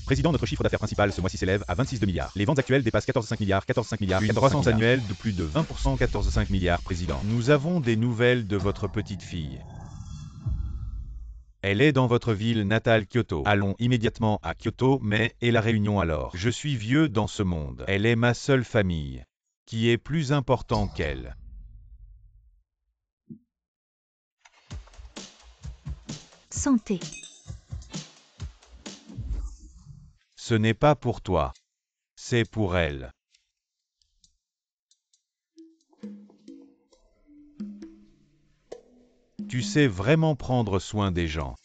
Président, notre chiffre d'affaires principal ce mois-ci s'élève à 26,2 milliards. Les ventes actuelles dépassent 14,5 milliards, 14,5 milliards. Une croissance annuelle de plus de 20%, 14,5 milliards, Président. Nous avons des nouvelles de votre petite fille. Elle est dans votre ville natale Kyoto. Allons immédiatement à Kyoto, mais et la réunion alors? Je suis vieux dans ce monde. Elle est ma seule famille. Qui est plus important qu'elle? Santé. Ce n'est pas pour toi. C'est pour elle. Tu sais vraiment prendre soin des gens.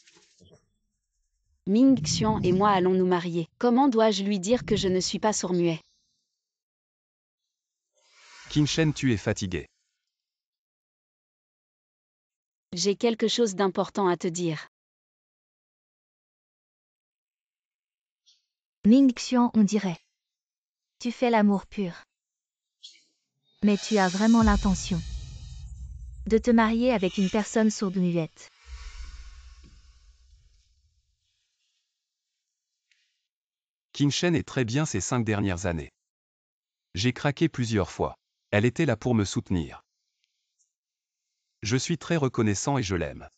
Ming Xian et moi allons nous marier. Comment dois-je lui dire que je ne suis pas sourd-muet? Qin Shen, tu es fatigué. J'ai quelque chose d'important à te dire. Ming Xian, on dirait. Tu fais l'amour pur. Mais tu as vraiment l'intention de te marier avec une personne sourde-muette. Qin Shen est très bien ces 5 dernières années. J'ai craqué plusieurs fois. Elle était là pour me soutenir. Je suis très reconnaissant et je l'aime.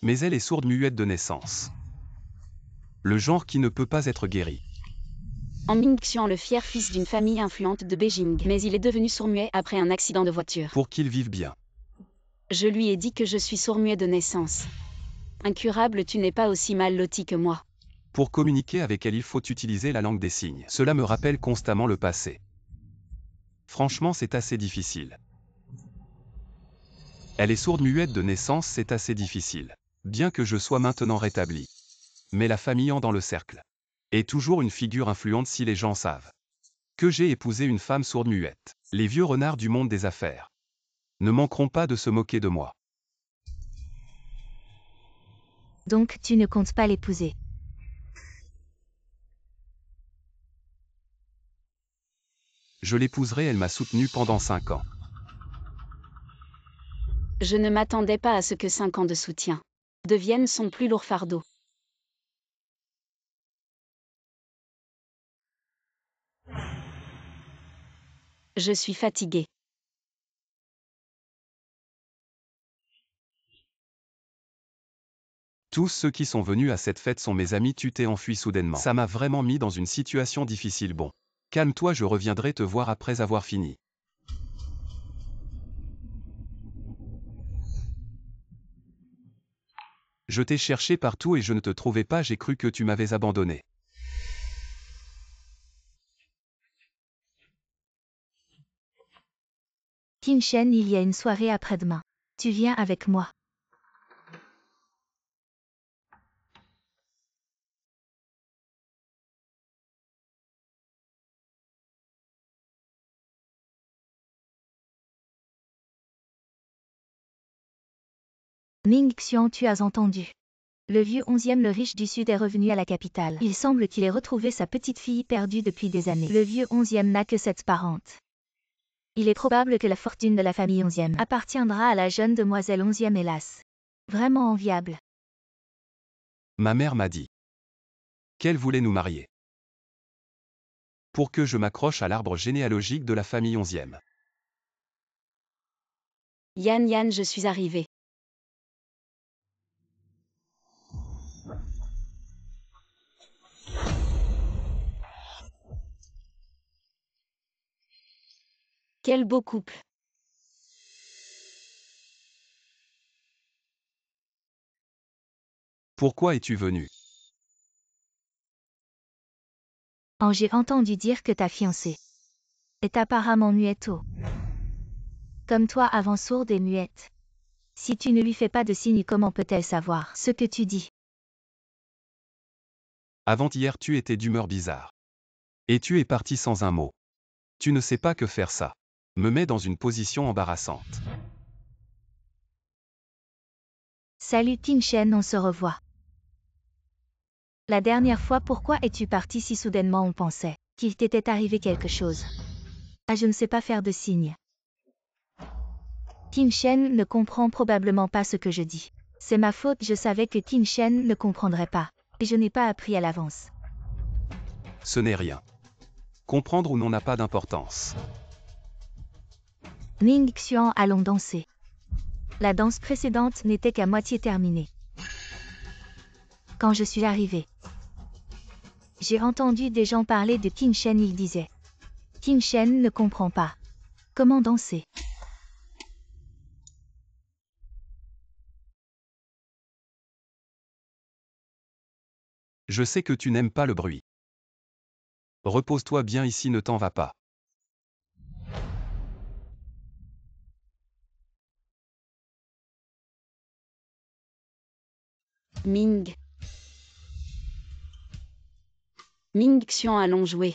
Mais elle est sourde-muette de naissance. Le genre qui ne peut pas être guéri. En Ming Xian, le fier fils d'une famille influente de Beijing, mais il est devenu sourd-muet après un accident de voiture. Pour qu'il vive bien. Je lui ai dit que je suis sourd-muet de naissance. Incurable, tu n'es pas aussi mal loti que moi. Pour communiquer avec elle, il faut utiliser la langue des signes. Cela me rappelle constamment le passé. Franchement, c'est assez difficile. Elle est sourde-muette de naissance, c'est assez difficile. Bien que je sois maintenant rétabli. Mais la famille en dans le cercle est toujours une figure influente si les gens savent que j'ai épousé une femme sourde-muette. Les vieux renards du monde des affaires ne manqueront pas de se moquer de moi. Donc tu ne comptes pas l'épouser. Je l'épouserai, elle m'a soutenu pendant 5 ans. Je ne m'attendais pas à ce que 5 ans de soutien deviennent son plus lourd fardeau. Je suis fatiguée. Tous ceux qui sont venus à cette fête sont mes amis, tu t'es enfui soudainement. Ça m'a vraiment mis dans une situation difficile. Bon. Calme-toi, je reviendrai te voir après avoir fini. Je t'ai cherché partout et je ne te trouvais pas, j'ai cru que tu m'avais abandonné. Qin Shen, il y a une soirée après-demain. Tu viens avec moi. Ming Xian, tu as entendu. Le vieux 11e, le riche du Sud, est revenu à la capitale. Il semble qu'il ait retrouvé sa petite fille perdue depuis des années. Le vieux 11e n'a que 7 parentes. Il est probable que la fortune de la famille 11e appartiendra à la jeune demoiselle 11e, hélas. Vraiment enviable. Ma mère m'a dit qu'elle voulait nous marier. Pour que je m'accroche à l'arbre généalogique de la famille 11e. Yan, je suis arrivée. Quel beau couple. Pourquoi es-tu venu? Oh, j'ai entendu dire que ta fiancée est apparemment muette. Comme toi avant, sourde et muette. Si tu ne lui fais pas de signe, comment peut-elle savoir ce que tu dis? Avant-hier, tu étais d'humeur bizarre. Et tu es parti sans un mot. Tu ne sais pas que faire, ça me met dans une position embarrassante. Salut Qin Shen, on se revoit. La dernière fois, pourquoi es-tu parti si soudainement? On pensait qu'il t'était arrivé quelque chose. Ah, je ne sais pas faire de signe. Qin Shen ne comprend probablement pas ce que je dis. C'est ma faute, je savais que Qin Shen ne comprendrait pas. Et je n'ai pas appris à l'avance. Ce n'est rien. Comprendre ou non n'a pas d'importance. Ning Xuan, allons danser. La danse précédente n'était qu'à moitié terminée. Quand je suis arrivée, j'ai entendu des gens parler de Qin Shen, ils disaient. Qin Shen ne comprend pas. Comment danser? Je sais que tu n'aimes pas le bruit. Repose-toi bien ici, ne t'en va pas. Ming. Ming Xian, allons jouer.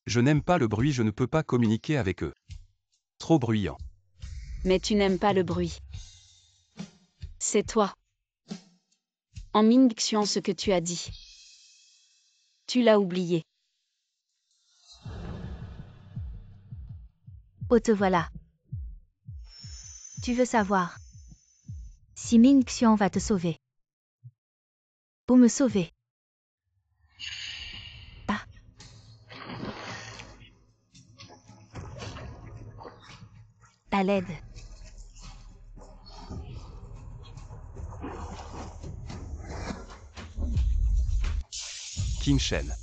Je n'aime pas le bruit, je ne peux pas communiquer avec eux. Trop bruyant. Mais tu n'aimes pas le bruit. C'est toi. En Ming Xian, ce que tu as dit. Tu l'as oublié. Oh, te voilà. Tu veux savoir si Ming Xian va te sauver? Ou me sauver? Ah. À l'aide. Qin Shen.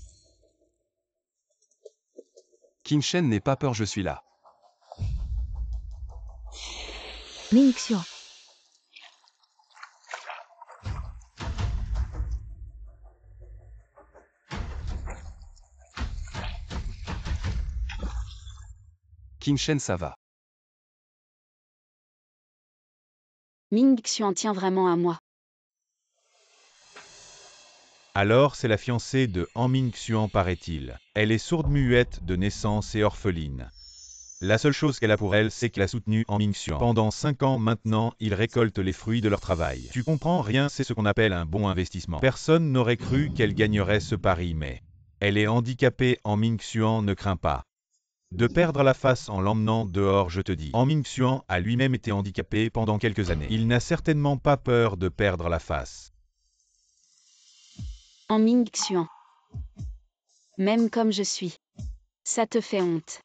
Qin Shen n'aie pas peur, je suis là. Ming Xian. Qin Shen, ça va. Ming Xian tient vraiment à moi. Alors c'est la fiancée de Han Ming-Xuan, paraît-il. Elle est sourde-muette de naissance et orpheline. La seule chose qu'elle a pour elle, c'est qu'elle a soutenu Han Ming-Xuan. Pendant 5 ans maintenant, ils récoltent les fruits de leur travail. Tu comprends rien, c'est ce qu'on appelle un bon investissement. Personne n'aurait cru qu'elle gagnerait ce pari, mais elle est handicapée. Han Ming-Xuan ne craint pas de perdre la face en l'emmenant dehors, je te dis. Han Ming-Xuan a lui-même été handicapé pendant quelques années. Il n'a certainement pas peur de perdre la face. En Ming Xian. Même comme je suis. Ça te fait honte.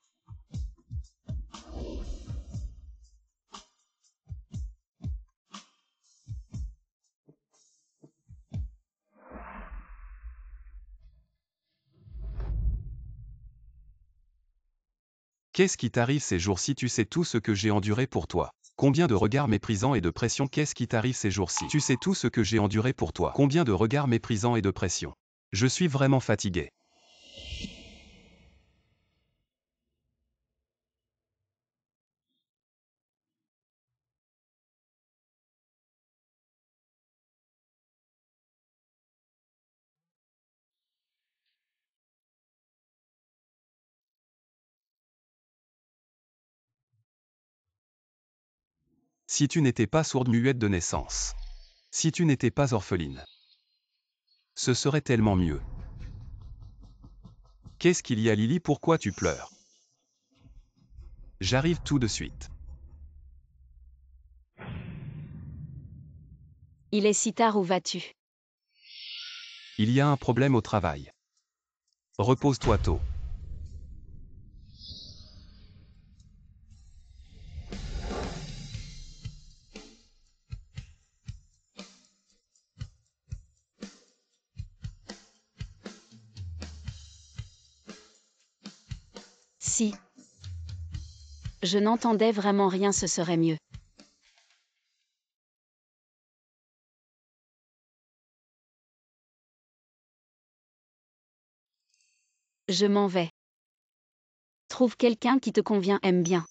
Qu'est-ce qui t'arrive ces jours-ci? Tu sais tout ce que j'ai enduré pour toi. Combien de regards méprisants et de pression? Qu'est-ce qui t'arrive ces jours-ci? Tu sais tout ce que j'ai enduré pour toi. Combien de regards méprisants et de pression? Je suis vraiment fatigué. Si tu n'étais pas sourde-muette de naissance. Si tu n'étais pas orpheline. Ce serait tellement mieux. Qu'est-ce qu'il y a, Lily? Pourquoi tu pleures? J'arrive tout de suite. Il est si tard, où vas-tu? Il y a un problème au travail. Repose-toi tôt. Si je n'entendais vraiment rien, ce serait mieux. Je m'en vais. Trouve quelqu'un qui te convient, aime bien.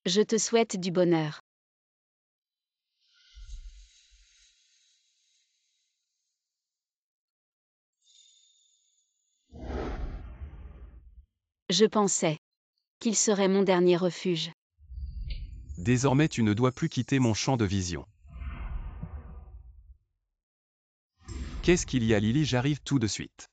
Je te souhaite du bonheur. Je pensais qu'il serait mon dernier refuge. Désormais tu ne dois plus quitter mon champ de vision. Qu'est-ce qu'il y a, Lily? J'arrive tout de suite.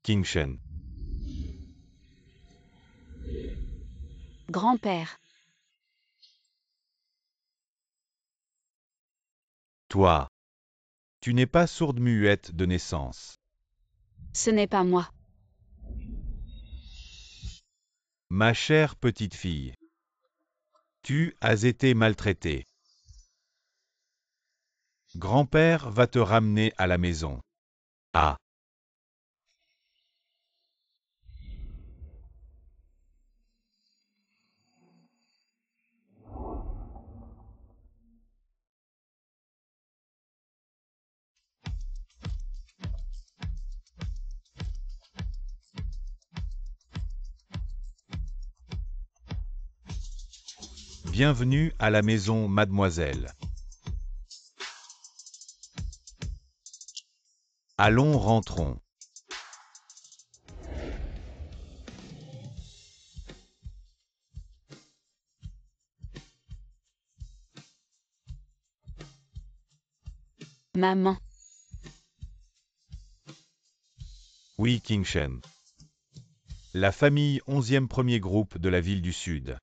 King Shen. Grand-père. Toi. Tu n'es pas sourde-muette de naissance. Ce n'est pas moi. Ma chère petite fille. Tu as été maltraitée. Grand-père va te ramener à la maison. Ah. Bienvenue à la maison, mademoiselle. Allons, rentrons. Maman. Oui, King Shen. La famille 11e premier groupe de la ville du Sud.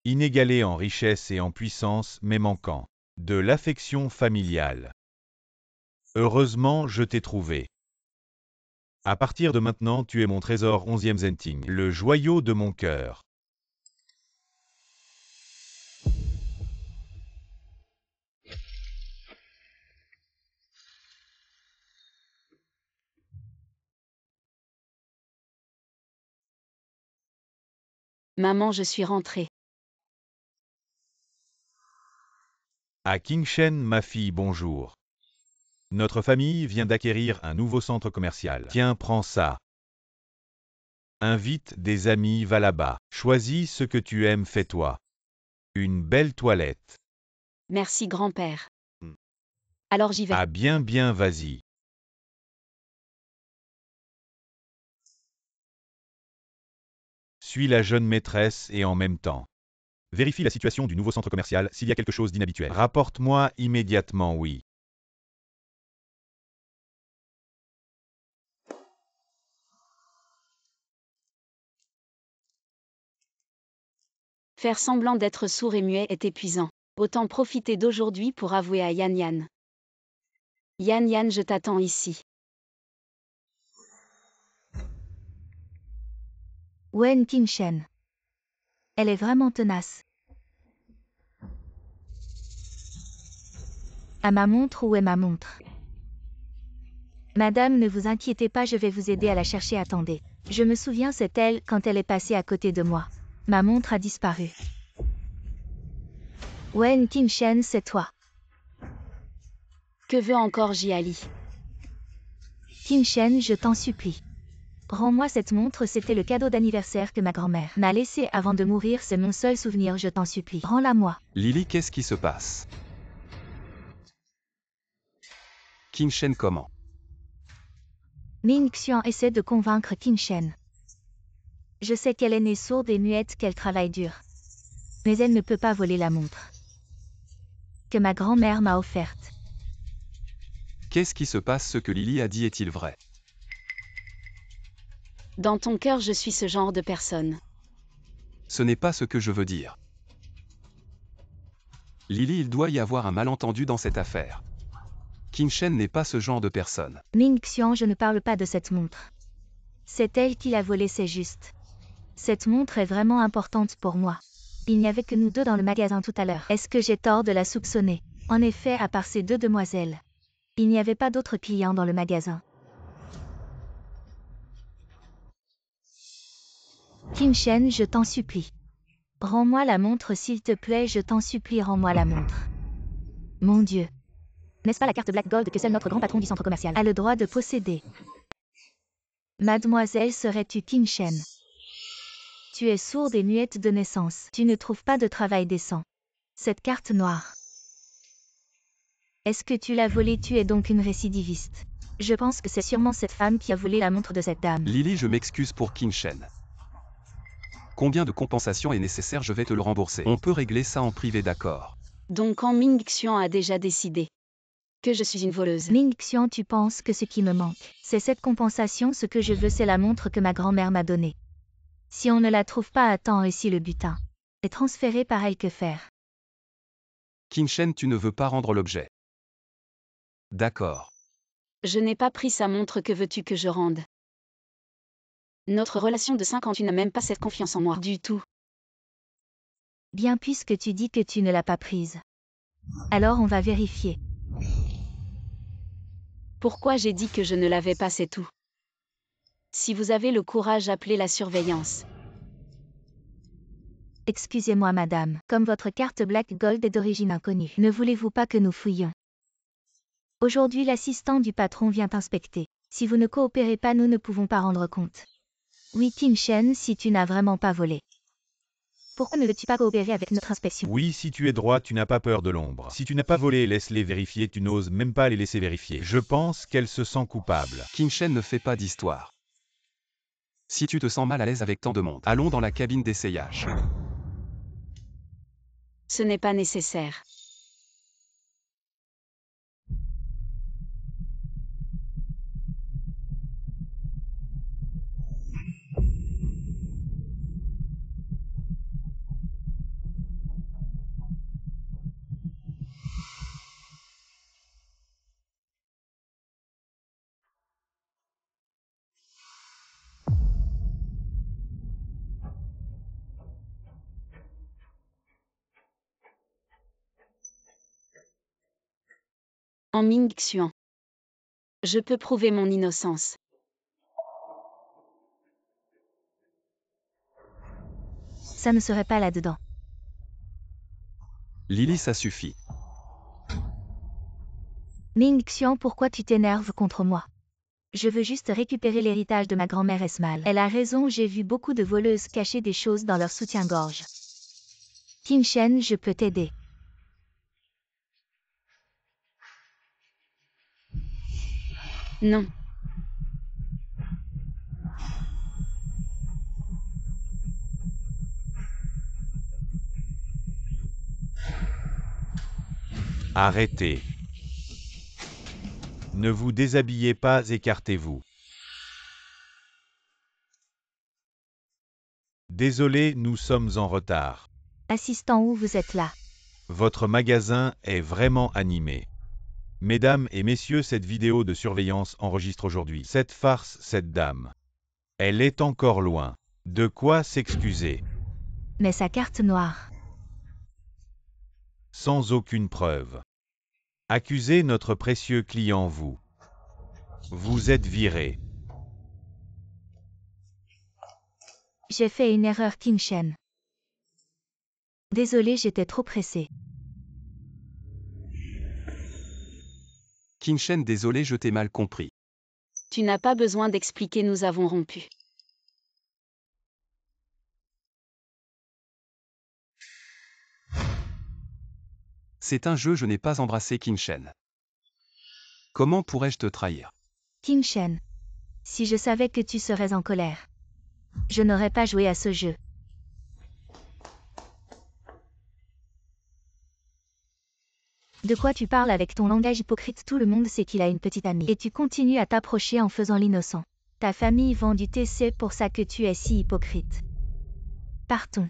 Inégalée en richesse et en puissance, mais manquant de l'affection familiale. Heureusement, je t'ai trouvé. À partir de maintenant, tu es mon trésor 11e Zenting, le joyau de mon cœur. Maman, je suis rentrée. À King Shen, ma fille, bonjour. Notre famille vient d'acquérir un nouveau centre commercial. Tiens, prends ça. Invite des amis, va là-bas. Choisis ce que tu aimes, fais-toi une belle toilette. Merci, grand-père. Alors j'y vais. Ah bien, vas-y. Suis la jeune maîtresse et en même temps. Vérifie la situation du nouveau centre commercial, s'il y a quelque chose d'inhabituel. Rapporte-moi immédiatement, oui. Faire semblant d'être sourd et muet est épuisant. Autant profiter d'aujourd'hui pour avouer à Yan Yan. Yan Yan, je t'attends ici. Wen King Shen. Elle est vraiment tenace. À ma montre, où est ma montre? Madame, ne vous inquiétez pas, je vais vous aider à la chercher, attendez. Je me souviens, c'est elle, quand elle est passée à côté de moi. Ma montre a disparu. Wen King Shen, c'est toi. Que veut encore Jiali? King Shen, je t'en supplie. Rends-moi cette montre, c'était le cadeau d'anniversaire que ma grand-mère m'a laissé avant de mourir, c'est mon seul souvenir, je t'en supplie. Rends-la-moi. Lily, qu'est-ce qui se passe? King Shen comment? Ming Xian essaie de convaincre King Shen. Je sais qu'elle est née sourde et muette, qu'elle travaille dur. Mais elle ne peut pas voler la montre que ma grand-mère m'a offerte. Qu'est-ce qui se passe? Ce que Lily a dit est-il vrai? Dans ton cœur, je suis ce genre de personne. Ce n'est pas ce que je veux dire. Lily, il doit y avoir un malentendu dans cette affaire. King Shen n'est pas ce genre de personne. Ming Xian, je ne parle pas de cette montre. C'est elle qui l'a volée, c'est juste. Cette montre est vraiment importante pour moi. Il n'y avait que nous deux dans le magasin tout à l'heure. Est-ce que j'ai tort de la soupçonner? En effet, à part ces deux demoiselles, il n'y avait pas d'autres clients dans le magasin. King Shen, je t'en supplie. Rends-moi la montre s'il te plaît, je t'en supplie, rends-moi la montre. Mon Dieu. N'est-ce pas la carte Black Gold que seul notre grand patron du centre commercial a le droit de posséder? Mademoiselle, serais-tu King Shen? Tu es sourde et muette de naissance. Tu ne trouves pas de travail décent. Cette carte noire. Est-ce que tu l'as volée? Tu es donc une récidiviste. Je pense que c'est sûrement cette femme qui a volé la montre de cette dame. Lily, je m'excuse pour King Shen. Combien de compensation est nécessaire? Je vais te le rembourser. On peut régler ça en privé, d'accord? Donc Ming Xian a déjà décidé. Que je suis une voleuse. Ming Xian, tu penses que ce qui me manque, c'est cette compensation. Ce que je veux, c'est la montre que ma grand-mère m'a donnée. Si on ne la trouve pas à temps et si le butin est transféré par elle, que faire? Qin Shen, tu ne veux pas rendre l'objet. D'accord. Je n'ai pas pris sa montre, que veux-tu que je rende? Notre relation de 5 ans, tu n'as même pas cette confiance en moi. Du tout. Bien, puisque tu dis que tu ne l'as pas prise. Alors on va vérifier. Pourquoi j'ai dit que je ne l'avais pas, c'est tout. Si vous avez le courage, appelez la surveillance. Excusez-moi madame, comme votre carte Black Gold est d'origine inconnue, ne voulez-vous pas que nous fouillions? Aujourd'hui l'assistant du patron vient inspecter. Si vous ne coopérez pas, nous ne pouvons pas rendre compte. Oui, Qin Shen, si tu n'as vraiment pas volé, pourquoi ne veux-tu pas coopérer avec notre inspection? Oui, si tu es droit, tu n'as pas peur de l'ombre. Si tu n'as pas volé, laisse-les vérifier, tu n'oses même pas les laisser vérifier. Je pense qu'elle se sent coupable. Qin Shen ne fait pas d'histoire. Si tu te sens mal à l'aise avec tant de monde, allons dans la cabine d'essayage. Ce n'est pas nécessaire. En Ming Xuan. Je peux prouver mon innocence. Ça ne serait pas là-dedans. Lily, ça suffit. Ming Xian, pourquoi tu t'énerves contre moi? Je veux juste récupérer l'héritage de ma grand-mère Esmal. Elle a raison, j'ai vu beaucoup de voleuses cacher des choses dans leur soutien-gorge. Qin Shen, je peux t'aider. Non. Arrêtez. Ne vous déshabillez pas, écartez-vous. Désolé, nous sommes en retard. Assistant, où vous êtes là? Votre magasin est vraiment animé. Mesdames et messieurs, cette vidéo de surveillance enregistre aujourd'hui cette farce, cette dame. Elle est encore loin. De quoi s'excuser. Mais sa carte noire. Sans aucune preuve. Accusez notre précieux client, vous. Vous êtes viré. J'ai fait une erreur, Qin Shen. Désolé, j'étais trop pressée. Qin Shen, désolé, je t'ai mal compris. Tu n'as pas besoin d'expliquer, nous avons rompu. C'est un jeu, je n'ai pas embrassé Qin Shen. Comment pourrais-je te trahir? Qin Shen. Si je savais que tu serais en colère, je n'aurais pas joué à ce jeu. De quoi tu parles avec ton langage hypocrite? Tout le monde sait qu'il a une petite amie. Et tu continues à t'approcher en faisant l'innocent. Ta famille vend du thé, c'est pour ça que tu es si hypocrite. Partons.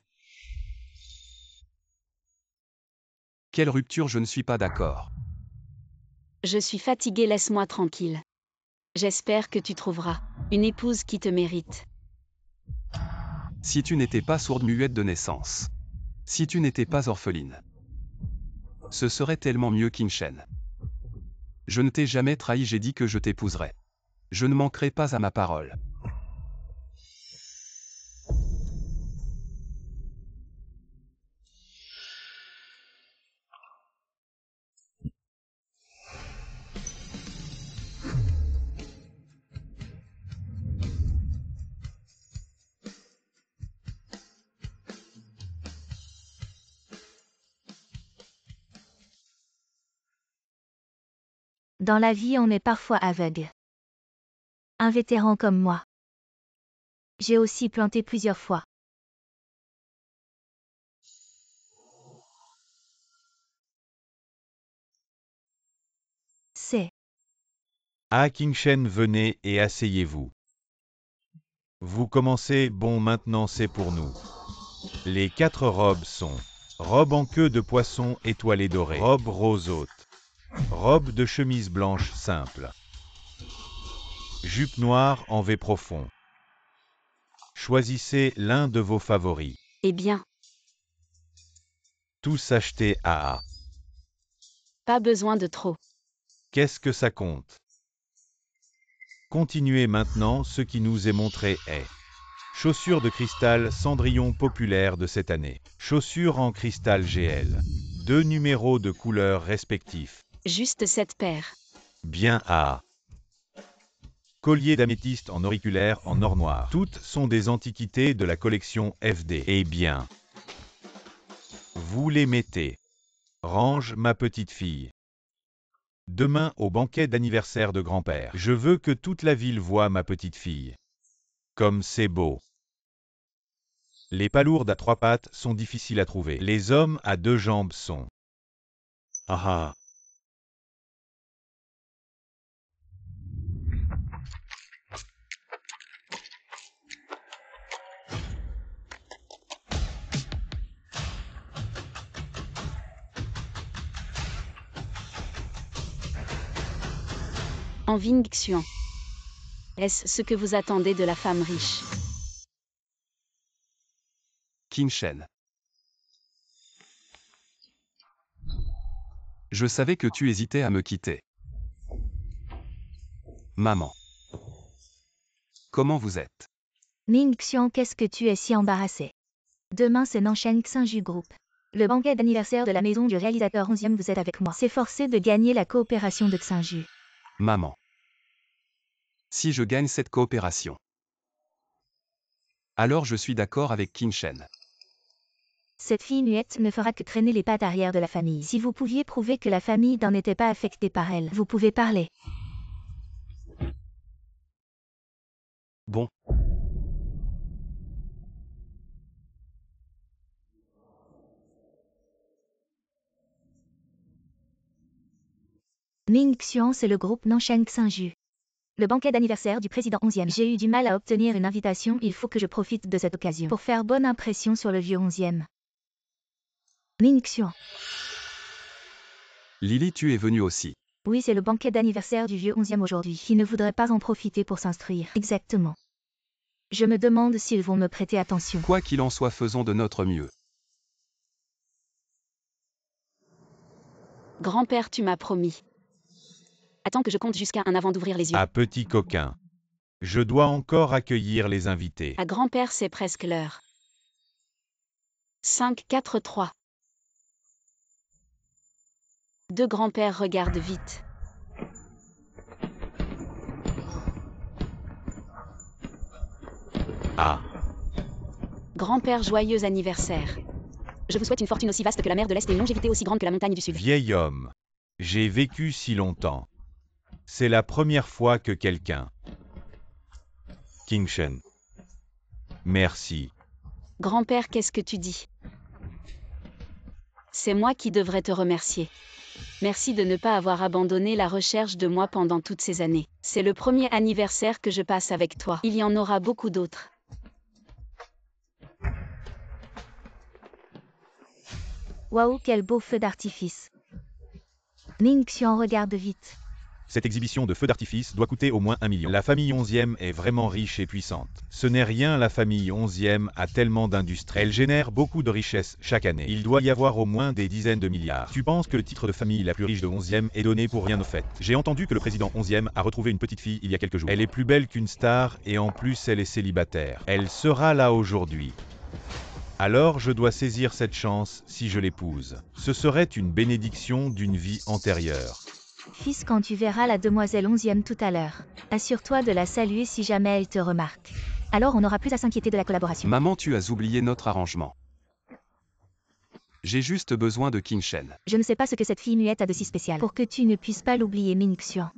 Quelle rupture, je ne suis pas d'accord. Je suis fatiguée, laisse-moi tranquille. J'espère que tu trouveras une épouse qui te mérite. Si tu n'étais pas sourde-muette de naissance. Si tu n'étais pas orpheline. Ce serait tellement mieux, Qin Shen. Je ne t'ai jamais trahi, j'ai dit que je t'épouserais. Je ne manquerai pas à ma parole. Dans la vie, on est parfois aveugle. Un vétéran comme moi. J'ai aussi planté plusieurs fois. Ah Qingshen, venez et asseyez-vous. Vous commencez, bon maintenant c'est pour nous. Les 4 robes sont robe en queue de poisson étoilée dorée, robe rose haute, robe de chemise blanche simple, jupe noire en V profond. Choisissez l'un de vos favoris. Eh bien, Tous achetés à. pas besoin de trop. Qu'est-ce que ça compte? Continuez maintenant, ce qui nous est montré est chaussures de cristal Cendrillon populaire de cette année. Chaussures en cristal GL. 2 numéros de couleurs respectifs. Juste cette paire. Bien à. Collier d'améthyste en auriculaire en or noir. Toutes sont des antiquités de la collection FD. Eh bien, vous les mettez. Range, ma petite fille. Demain au banquet d'anniversaire de grand-père. Je veux que toute la ville voie ma petite fille. Comme c'est beau. Les palourdes à 3 pattes sont difficiles à trouver. Les hommes à 2 jambes sont. Ah ah. En Vingxian. Est-ce ce que vous attendez de la femme riche? Qingshen. Je savais que tu hésitais à me quitter. Maman. Comment vous êtes? Ningxian, qu'est-ce que tu es si embarrassé? Demain c'est Nansheng Xinju Group. Le banquet d'anniversaire de la maison du réalisateur 11e, vous êtes avec moi. C'est forcé de gagner la coopération de Xinju. Maman. Si je gagne cette coopération, alors je suis d'accord avec Qingshen. Cette fille muette ne fera que traîner les pattes arrière de la famille. Si vous pouviez prouver que la famille n'en était pas affectée par elle, vous pouvez parler. Bon. Ningxian, c'est le groupe Nansheng Xinju. Le banquet d'anniversaire du président 11e. J'ai eu du mal à obtenir une invitation, il faut que je profite de cette occasion pour faire bonne impression sur le vieux 11e. Ningxian. Lily, tu es venue aussi. Oui, c'est le banquet d'anniversaire du vieux 11e aujourd'hui. Qui ne voudrait pas en profiter pour s'instruire? Exactement. Je me demande s'ils vont me prêter attention. Quoi qu'il en soit, faisons de notre mieux. Grand-père, tu m'as promis. Attends que je compte jusqu'à 1 avant d'ouvrir les yeux. Ah petit coquin. Je dois encore accueillir les invités. À grand-père, c'est presque l'heure. 5, 4, 3. 2 grands-pères regardent vite. Ah. Grand-père, joyeux anniversaire. Je vous souhaite une fortune aussi vaste que la mer de l'Est et une longévité aussi grande que la montagne du Sud. Vieil homme. J'ai vécu si longtemps. C'est la première fois que quelqu'un. Qingshen. Merci. Grand-père, qu'est-ce que tu dis? C'est moi qui devrais te remercier. Merci de ne pas avoir abandonné la recherche de moi pendant toutes ces années. C'est le premier anniversaire que je passe avec toi. Il y en aura beaucoup d'autres. Waouh, quel beau feu d'artifice. Ningxian regarde vite. Cette exhibition de feux d'artifice doit coûter au moins 1 million. La famille 11e est vraiment riche et puissante. Ce n'est rien, la famille 11e a tellement d'industries. Elle génère beaucoup de richesses chaque année. Il doit y avoir au moins des dizaines de milliards. Tu penses que le titre de famille la plus riche de 11e est donné pour rien au fait? J'ai entendu que le président 11e a retrouvé une petite fille il y a quelques jours. Elle est plus belle qu'une star et en plus elle est célibataire. Elle sera là aujourd'hui. Alors je dois saisir cette chance si je l'épouse. Ce serait une bénédiction d'une vie antérieure. Fils, quand tu verras la demoiselle 11e tout à l'heure, assure-toi de la saluer si jamais elle te remarque. Alors on n'aura plus à s'inquiéter de la collaboration. Maman, tu as oublié notre arrangement. J'ai juste besoin de Qingshen. Je ne sais pas ce que cette fille muette a de si spécial pour que tu ne puisses pas l'oublier, Ningxian.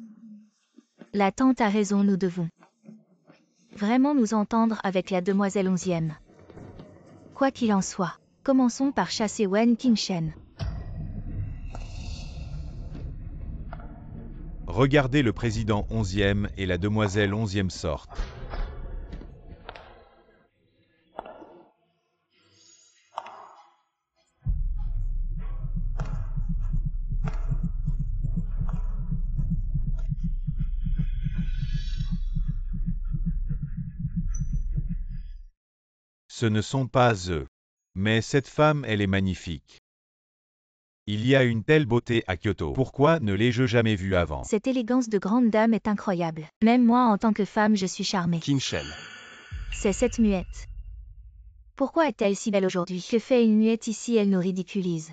La tante a raison, nous devons vraiment nous entendre avec la demoiselle 11e. Quoi qu'il en soit, commençons par chasser Wen Qingshen. Regardez le président 11e et la demoiselle 11e sortent. Ce ne sont pas eux. Mais cette femme, elle est magnifique. Il y a une telle beauté à Kyoto. Pourquoi ne l'ai-je jamais vue avant? Cette élégance de grande dame est incroyable. Même moi en tant que femme je suis charmée. King Shen. C'est cette muette. Pourquoi est-elle si belle aujourd'hui? Que fait une muette ici? Elle nous ridiculise.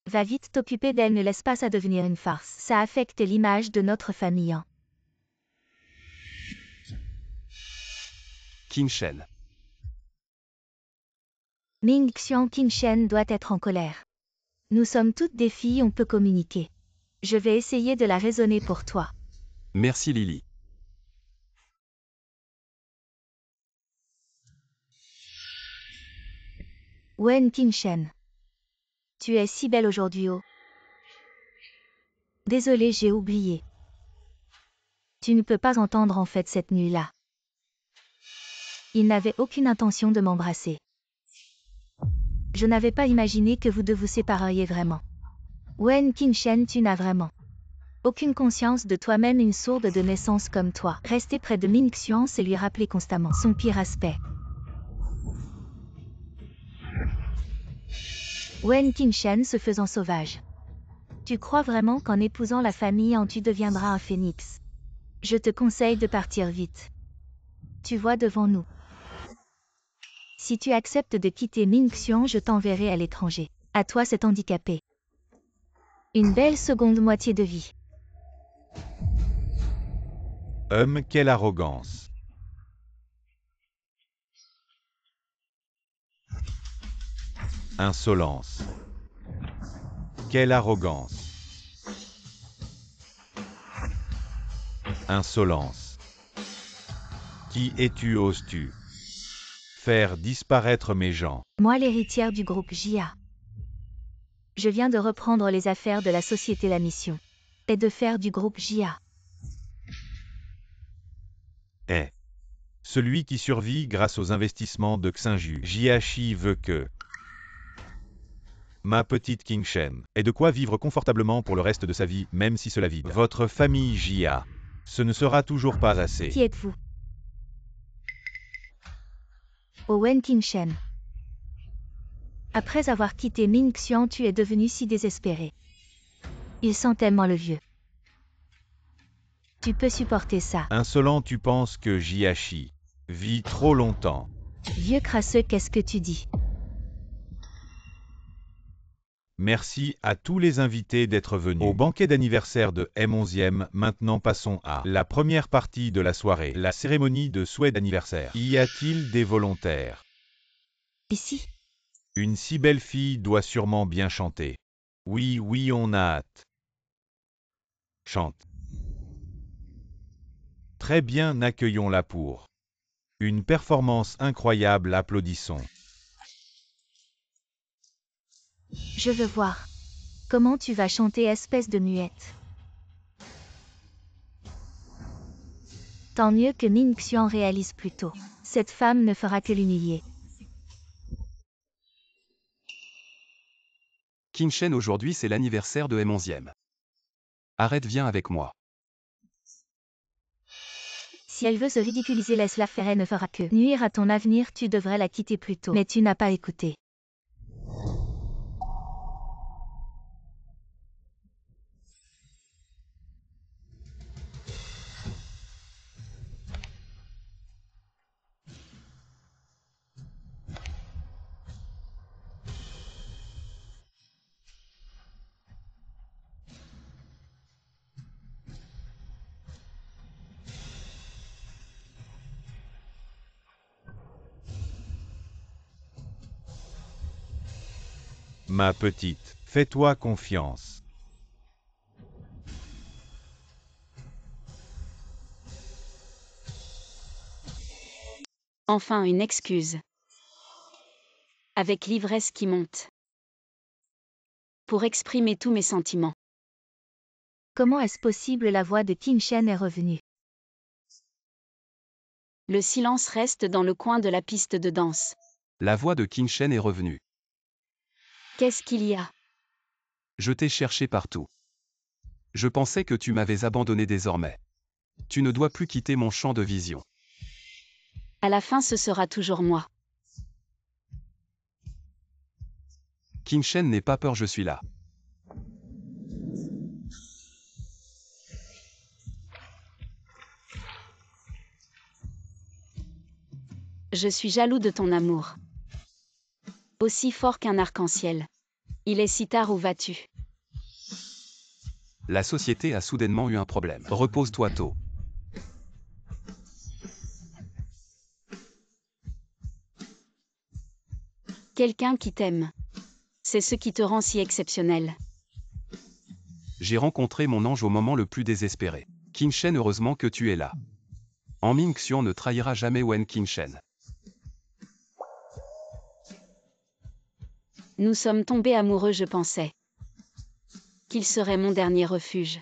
Va vite t'occuper d'elle, ne laisse pas ça devenir une farce. Ça affecte l'image de notre famille. King Shen. Ming Xian King Shen doit être en colère. Nous sommes toutes des filles, on peut communiquer. Je vais essayer de la raisonner pour toi. Merci Lily. Wen King Shen. Tu es si belle aujourd'hui, oh. Désolée, j'ai oublié. Tu ne peux pas entendre en fait cette nuit-là. Il n'avait aucune intention de m'embrasser. Je n'avais pas imaginé que vous deux vous sépareriez vraiment. Wen King Shen, tu n'as vraiment aucune conscience de toi-même, une sourde de naissance comme toi. Rester près de Ming Xian, c'est lui rappeler constamment son pire aspect. Wen King Shen se faisant sauvage. Tu crois vraiment qu'en épousant la famille tu deviendras un phénix? Je te conseille de partir vite. Tu vois devant nous. Si tu acceptes de quitter Ming Xian, je t'enverrai à l'étranger. À toi cet handicapé. Une belle seconde moitié de vie. Quelle arrogance. Insolence. Quelle arrogance. Insolence. Qui es-tu, oses-tu faire disparaître mes gens? Moi, l'héritière du groupe JA. Je viens de reprendre les affaires de la société. La mission est de faire du groupe JA. Celui qui survit grâce aux investissements de Xinju. Jiashi veut que ma petite King Shen ait de quoi vivre confortablement pour le reste de sa vie, même si cela vide votre famille Jia. Ce ne sera toujours pas assez. Qui êtes-vous? Wen King Shen. Après avoir quitté Ming Xian, tu es devenu si désespéré. Il sent tellement le vieux. Tu peux supporter ça. Insolent, tu penses que Jiashi vit trop longtemps. Vieux crasseux, qu'est-ce que tu dis? Merci à tous les invités d'être venus au banquet d'anniversaire de M11e. Maintenant passons à la première partie de la soirée, la cérémonie de souhait d'anniversaire. Y a-t-il des volontaires? Ici. Une si belle fille doit sûrement bien chanter. Oui, on a hâte. Chante. Très bien, accueillons-la pour une performance incroyable, applaudissons. Je veux voir. Comment tu vas chanter, espèce de muette? Tant mieux que Ming Xian réalise plus tôt. Cette femme ne fera que l'humilier. King Shen, aujourd'hui c'est l'anniversaire de M11e. Arrête, viens avec moi. Si elle veut se ridiculiser, laisse-la faire, elle ne fera que nuire à ton avenir, tu devrais la quitter plus tôt. Mais tu n'as pas écouté. Ma petite, fais-toi confiance. Enfin une excuse. Avec l'ivresse qui monte. Pour exprimer tous mes sentiments. Comment est-ce possible? La voix de Qin Shen est revenue. Le silence reste dans le coin de la piste de danse. La voix de Qin Shen est revenue. Qu'est-ce qu'il y a? Je t'ai cherché partout. Je pensais que tu m'avais abandonné désormais. Tu ne dois plus quitter mon champ de vision. À la fin, ce sera toujours moi. Qin Shen, n'aie pas peur, je suis là. Je suis jaloux de ton amour. Aussi fort qu'un arc-en-ciel. Il est si tard, où vas-tu? La société a soudainement eu un problème. Repose-toi tôt. Quelqu'un qui t'aime. C'est ce qui te rend si exceptionnel. J'ai rencontré mon ange au moment le plus désespéré. Qin Shen, heureusement que tu es là. En Ming Xian ne trahira jamais Wen Qin Shen. Nous sommes tombés amoureux, je pensais qu'il serait mon dernier refuge.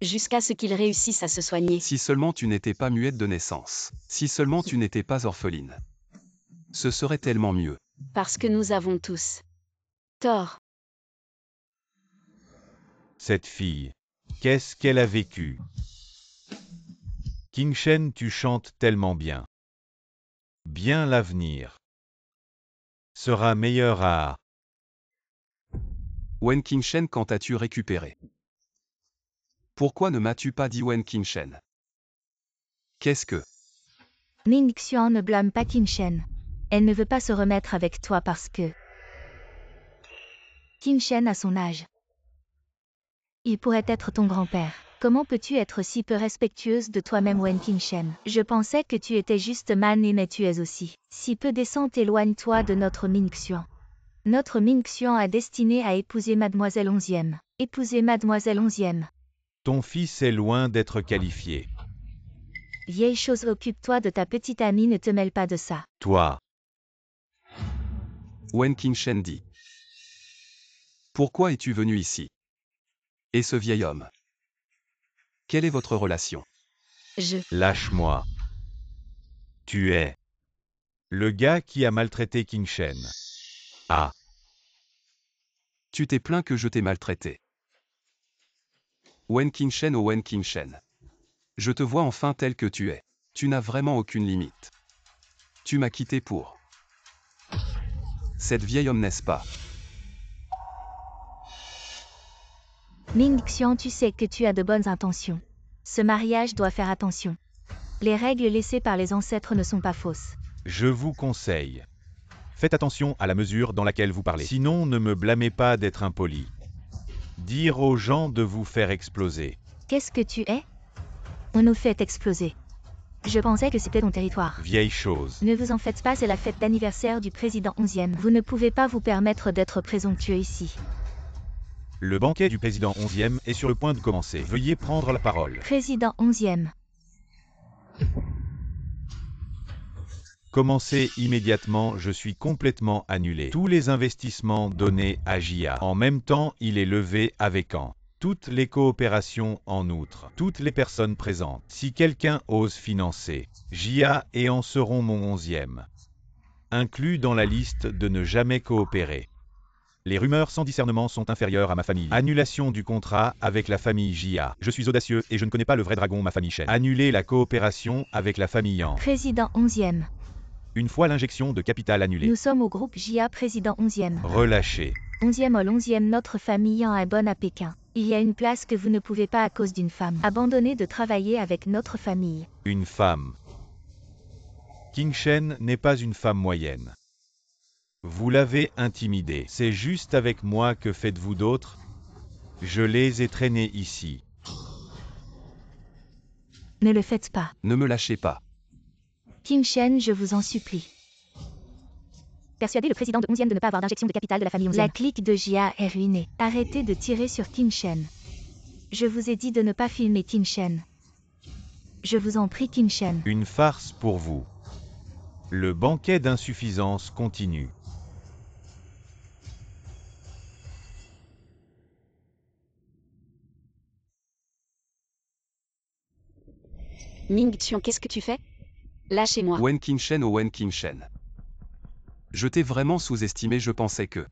Jusqu'à ce qu'il réussisse à se soigner. Si seulement tu n'étais pas muette de naissance. Si seulement tu n'étais pas orpheline. Ce serait tellement mieux. Parce que nous avons tous tort. Cette fille, qu'est-ce qu'elle a vécu? Qin Shen, tu chantes tellement bien. Bien, l'avenir sera meilleur à... Wen Qin Shen, quand as-tu récupéré? Pourquoi ne m'as-tu pas dit Wen Qin Shen? Qu'est-ce que... Ming Xian ne blâme pas Qin Shen. Elle ne veut pas se remettre avec toi parce que Qin Shen a son âge. Il pourrait être ton grand-père. Comment peux-tu être si peu respectueuse de toi-même, Wen Qin Shen? Je pensais que tu étais juste man, mais tu es aussi si peu décente. Éloigne-toi de notre Ming Xian. Notre Ming Xian a destiné à épouser Mademoiselle Onzième. Épouser Mademoiselle Onzième. Ton fils est loin d'être qualifié. Vieille chose, occupe-toi de ta petite amie, ne te mêle pas de ça. Toi, Wen Qin Shen dit. Pourquoi es-tu venu ici? Et ce vieil homme? Quelle est votre relation? lâche-moi. Tu es le gars qui a maltraité Qin Shen. Ah, Tu t'es plaint que je t'ai maltraité. Wen Qin Shen, oh Wen Qin Shen. Je te vois enfin tel que tu es. Tu n'as vraiment aucune limite. Tu m'as quitté pour cette vieille homme, n'est-ce pas? Ming Xian, tu sais que tu as de bonnes intentions. Ce mariage doit faire attention. Les règles laissées par les ancêtres ne sont pas fausses. je vous conseille. Faites attention à la mesure dans laquelle vous parlez. Sinon, ne me blâmez pas d'être impoli. Dire aux gens de vous faire exploser. Qu'est-ce que tu es? On nous fait exploser. Je pensais que c'était ton territoire. Vieille chose. Ne vous en faites pas, c'est la fête d'anniversaire du président 11e. Vous ne pouvez pas vous permettre d'être présomptueux ici. Le banquet du président 11e est sur le point de commencer. Veuillez prendre la parole. Président 11e. Commencez immédiatement, je suis complètement annulé. Tous les investissements donnés à JIA. En même temps, il est levé avec toutes les coopérations en outre. Toutes les personnes présentes. Si quelqu'un ose financer JIA et en seront mon 11e. Inclus dans la liste de ne jamais coopérer. Les rumeurs sans discernement sont inférieures à ma famille. Annulation du contrat avec la famille JIA. Je suis audacieux et je ne connais pas le vrai dragon, ma famille Shen. Annuler la coopération avec la famille Yang. Président 11e. Une fois l'injection de capital annulée. Nous sommes au groupe JIA, président 11e. Relâché. 11e au 11e, notre famille Yang est bonne à Pékin. Il y a une place que vous ne pouvez pas à cause d'une femme. Abandonnez de travailler avec notre famille. Une femme. Qin Shen n'est pas une femme moyenne. Vous l'avez intimidée. C'est juste avec moi, que faites-vous d'autre? Je les ai traînés ici. Ne le faites pas. Ne me lâchez pas. Qin Shen, je vous en supplie. Persuadez le président de 11e de ne pas avoir d'injection de capital de la famille 11e. La clique de JIA est ruinée. Arrêtez de tirer sur Qin Shen. Je vous ai dit de ne pas filmer Qin Shen. Je vous en prie, Qin Shen. Une farce pour vous. Le banquet d'insuffisance continue. Ming Xian, qu'est-ce que tu fais? Lâchez-moi. Wen Qingshen, oh Wen Qingshen. Je t'ai vraiment sous-estimé, je pensais que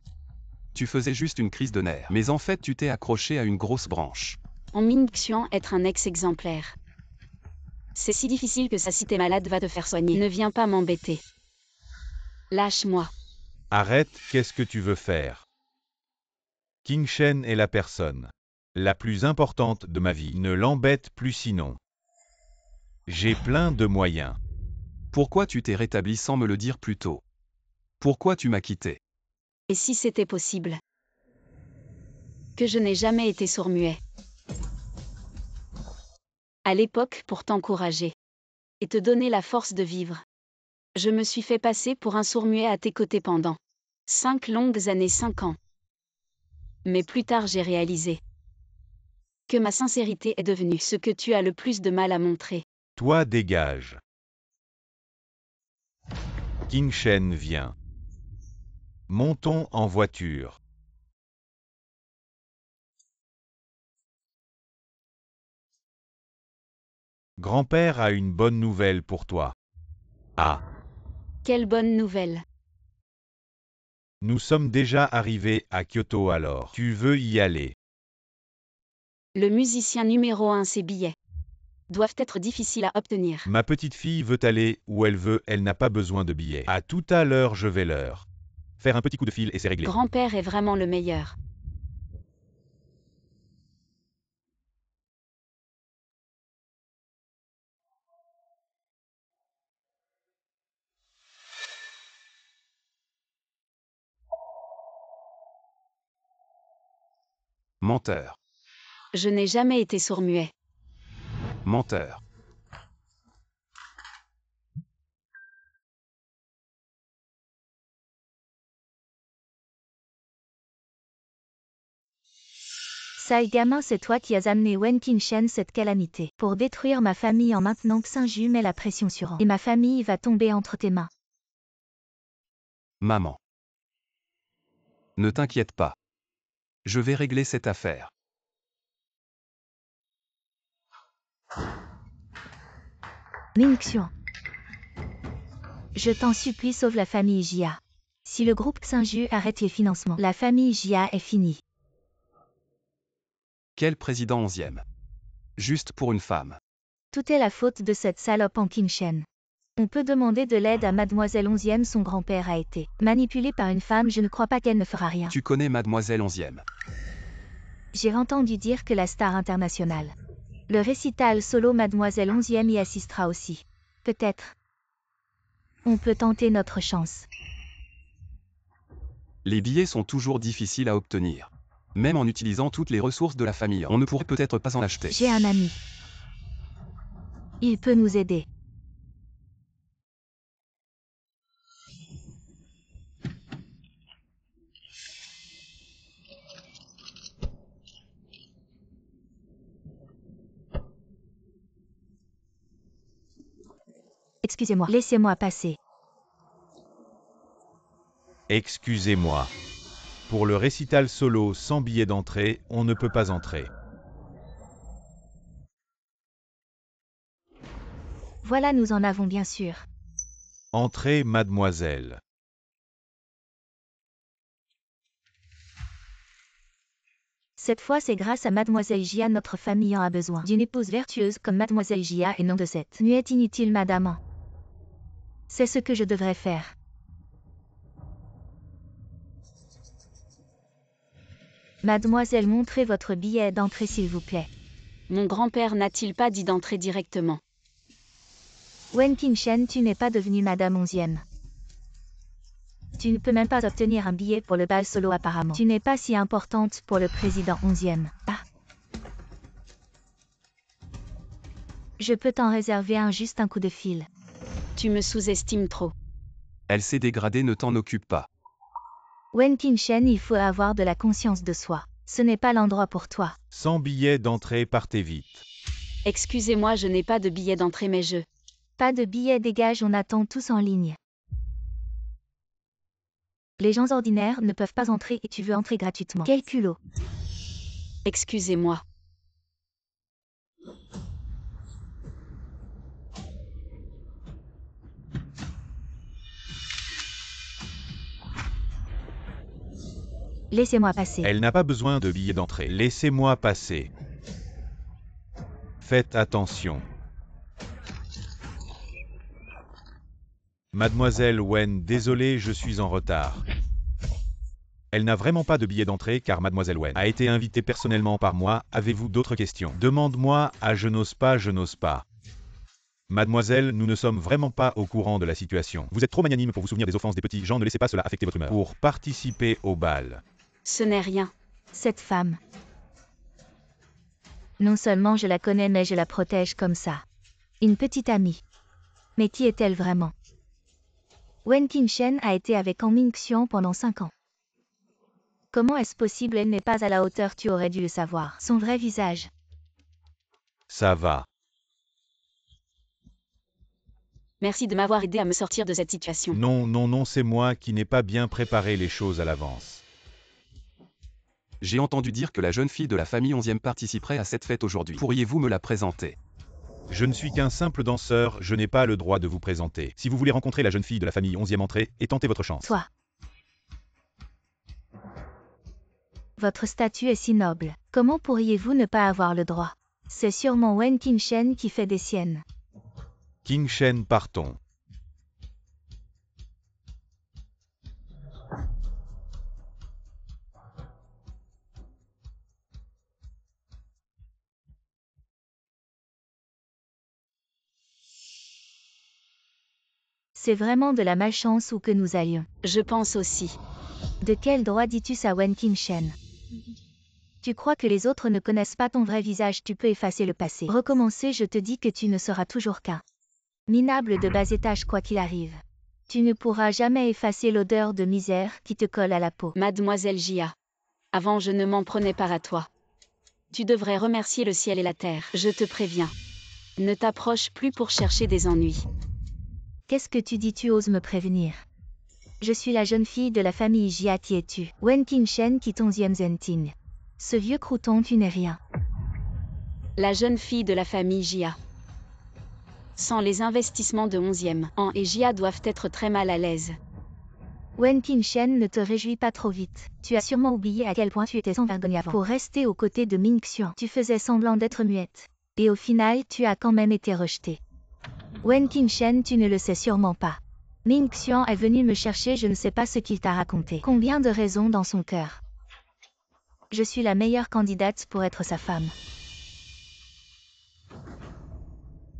tu faisais juste une crise de nerfs. Mais en fait, tu t'es accroché à une grosse branche. En Ming Xian, être un ex-exemplaire. C'est si difficile que ça, si t'es malade, va te faire soigner. Ne viens pas m'embêter. Lâche-moi. Arrête, qu'est-ce que tu veux faire? Qingshen est la personne la plus importante de ma vie. Ne l'embête plus sinon. J'ai plein de moyens. Pourquoi tu t'es rétabli sans me le dire plus tôt? Pourquoi tu m'as quitté? Et si c'était possible? Que je n'ai jamais été sourd-muet. À l'époque, pour t'encourager et te donner la force de vivre. Je me suis fait passer pour un sourd-muet à tes côtés pendant 5 longues années, 5 ans. Mais plus tard, j'ai réalisé que ma sincérité est devenue ce que tu as le plus de mal à montrer. Toi dégage. Qingshen vient. Montons en voiture. Grand-père a une bonne nouvelle pour toi. Ah, Quelle bonne nouvelle! nous sommes déjà arrivés à Kyoto alors. Tu veux y aller? Le musicien numéro 1, ses billets doivent être difficiles à obtenir. Ma petite fille veut aller où elle veut, elle n'a pas besoin de billets. À tout à l'heure, je vais leur faire un petit coup de fil et c'est réglé. Grand-père est vraiment le meilleur. Menteur. Je n'ai jamais été sourd-muet. Menteur. Saigama, c'est toi qui as amené Wen Qingshen cette calamité. Pour détruire ma famille en maintenant que Saint-Ju met la pression sur An. Et ma famille va tomber entre tes mains. Maman. Ne t'inquiète pas. Je vais régler cette affaire. Ming Xian. Je t'en supplie, sauve la famille Jia. Si le groupe Saint-Ju arrête les financements, la famille Jia est finie. Quel président 11e? Juste pour une femme. Tout est la faute de cette salope en Qingshen. On peut demander de l'aide à Mademoiselle 11e, son grand-père a été manipulé par une femme, je ne crois pas qu'elle ne fera rien. Tu connais Mademoiselle 11e. J'ai entendu dire que la star internationale. Le récital solo Mademoiselle 11e y assistera aussi. Peut-être. On peut tenter notre chance. Les billets sont toujours difficiles à obtenir. Même en utilisant toutes les ressources de la famille, on ne pourrait peut-être pas en acheter. J'ai un ami. Il peut nous aider. Excusez-moi, laissez-moi passer. Excusez-moi. Pour le récital solo sans billet d'entrée, on ne peut pas entrer. Voilà, nous en avons bien sûr. Entrez, mademoiselle. Cette fois, c'est grâce à Mademoiselle Jia, notre famille en a besoin d'une épouse vertueuse comme Mademoiselle Jia et non de cette nuette inutile, madame. C'est ce que je devrais faire. Mademoiselle, montrez votre billet d'entrée s'il vous plaît. Mon grand-père n'a-t-il pas dit d'entrer directement? Wen Qingshen, tu n'es pas devenue Madame 11e. Tu ne peux même pas obtenir un billet pour le bal solo apparemment. Tu n'es pas si importante pour le président 11e. Ah. Je peux t'en réserver un, juste un coup de fil. Tu me sous-estimes trop. Elle s'est dégradée, ne t'en occupe pas. Wen Qingshen, il faut avoir de la conscience de soi. Ce n'est pas l'endroit pour toi. Sans billet d'entrée, partez vite. Excusez-moi, je n'ai pas de billet d'entrée, mais je... Pas de billet, dégage, on attend tous en ligne. Les gens ordinaires ne peuvent pas entrer et tu veux entrer gratuitement. Quel culot. Excusez-moi. Laissez-moi passer. Elle n'a pas besoin de billet d'entrée. Laissez-moi passer. Faites attention. Mademoiselle Wen, désolé, je suis en retard. Elle n'a vraiment pas de billet d'entrée car Mademoiselle Wen a été invitée personnellement par moi. Avez-vous d'autres questions? Demande-moi à je n'ose pas, je n'ose pas. Mademoiselle, nous ne sommes vraiment pas au courant de la situation. Vous êtes trop magnanime pour vous souvenir des offenses des petits gens, ne laissez pas cela affecter votre humeur. Pour participer au bal. Ce n'est rien. Cette femme. Non seulement je la connais mais je la protège comme ça. Une petite amie. Mais qui est-elle vraiment? Wen Qingshen a été avec Han Mingxian pendant 5 ans. Comment est-ce possible? Elle n'est pas à la hauteur, tu aurais dû le savoir. Son vrai visage. Ça va. Merci de m'avoir aidé à me sortir de cette situation. Non, non, non, c'est moi qui n'ai pas bien préparé les choses à l'avance. J'ai entendu dire que la jeune fille de la famille 11e participerait à cette fête aujourd'hui. Pourriez-vous me la présenter? Je ne suis qu'un simple danseur, je n'ai pas le droit de vous présenter. Si vous voulez rencontrer la jeune fille de la famille 11e, entrez et tentez votre chance. Toi. Votre statut est si noble. Comment pourriez-vous ne pas avoir le droit? C'est sûrement Wen Qingshen qui fait des siennes. Qingshen, partons. C'est vraiment de la malchance où que nous allions. Je pense aussi. De quel droit dis-tu ça, Wen Qingshen? Tu crois que les autres ne connaissent pas ton vrai visage? Tu peux effacer le passé. Recommencer, je te dis que tu ne seras toujours qu'un minable de bas étage quoi qu'il arrive. Tu ne pourras jamais effacer l'odeur de misère qui te colle à la peau. Mademoiselle Jia. Avant je ne m'en prenais pas à toi. Tu devrais remercier le ciel et la terre. Je te préviens. Ne t'approche plus pour chercher des ennuis. Qu'est-ce que tu dis? Tu oses me prévenir? Je suis la jeune fille de la famille Jia, qui es-tu? Wen Qingshen qui 11e Zenting. Ce vieux crouton, tu n'es rien. La jeune fille de la famille Jia. Sans les investissements de 11e, Han et Jia doivent être très mal à l'aise. Wen Qingshen, ne te réjouis pas trop vite. Tu as sûrement oublié à quel point tu étais sans vergogne avant. Pour rester aux côtés de Mingxian, tu faisais semblant d'être muette. Et au final, tu as quand même été rejetée. Wen Qingshen, tu ne le sais sûrement pas. Mingxian est venu me chercher, je ne sais pas ce qu'il t'a raconté. Combien de raisons dans son cœur. Je suis la meilleure candidate pour être sa femme.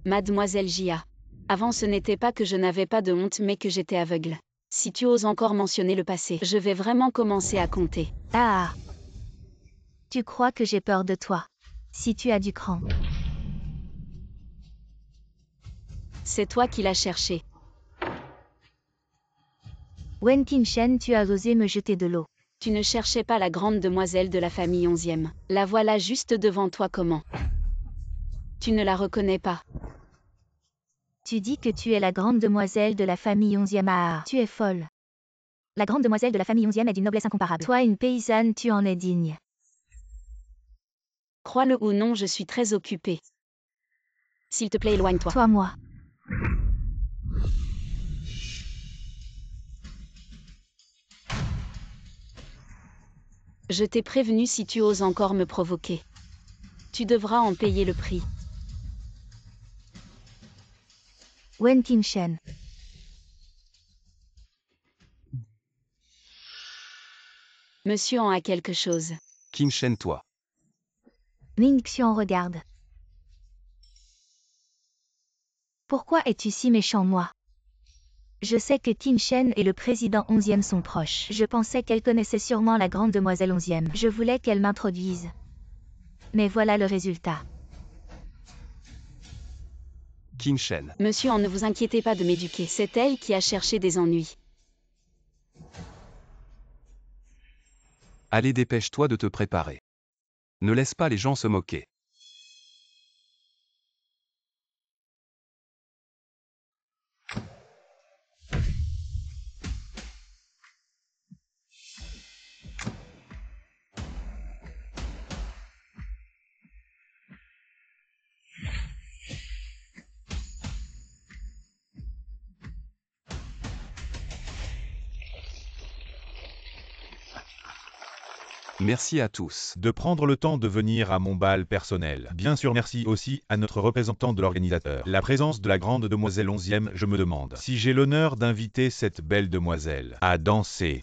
Mademoiselle Jia. Avant ce n'était pas que je n'avais pas de honte mais que j'étais aveugle. Si tu oses encore mentionner le passé, je vais vraiment commencer à compter. Ah! Tu crois que j'ai peur de toi? Si tu as du cran. C'est toi qui l'as cherché. Wen Qingshen, tu as osé me jeter de l'eau. Tu ne cherchais pas la grande demoiselle de la famille 11e. La voilà juste devant toi comment? Tu ne la reconnais pas. Tu dis que tu es la grande demoiselle de la famille 11e. Ah, tu es folle. La grande demoiselle de la famille 11e est d'une noblesse incomparable. Toi, une paysanne, tu en es digne. Crois-le ou non, je suis très occupée. S'il te plaît, éloigne-toi. Toi, moi. Je t'ai prévenu, si tu oses encore me provoquer. Tu devras en payer le prix. Wen Qingshen. Monsieur en a quelque chose. Qingshen, toi. Mingxian regarde. Pourquoi es-tu si méchant, moi? Je sais que Qingshen et le président 11e sont proches. Je pensais qu'elle connaissait sûrement la grande demoiselle 11e. Je voulais qu'elle m'introduise. Mais voilà le résultat. Qingshen. Monsieur, ne vous inquiétez pas de m'éduquer. C'est elle qui a cherché des ennuis. Allez, dépêche-toi de te préparer. Ne laisse pas les gens se moquer. Merci à tous. de prendre le temps de venir à mon bal personnel. Bien sûr, merci aussi à notre représentant de l'organisateur. La présence de la grande demoiselle 11e, je me demande si j'ai l'honneur d'inviter cette belle demoiselle à danser.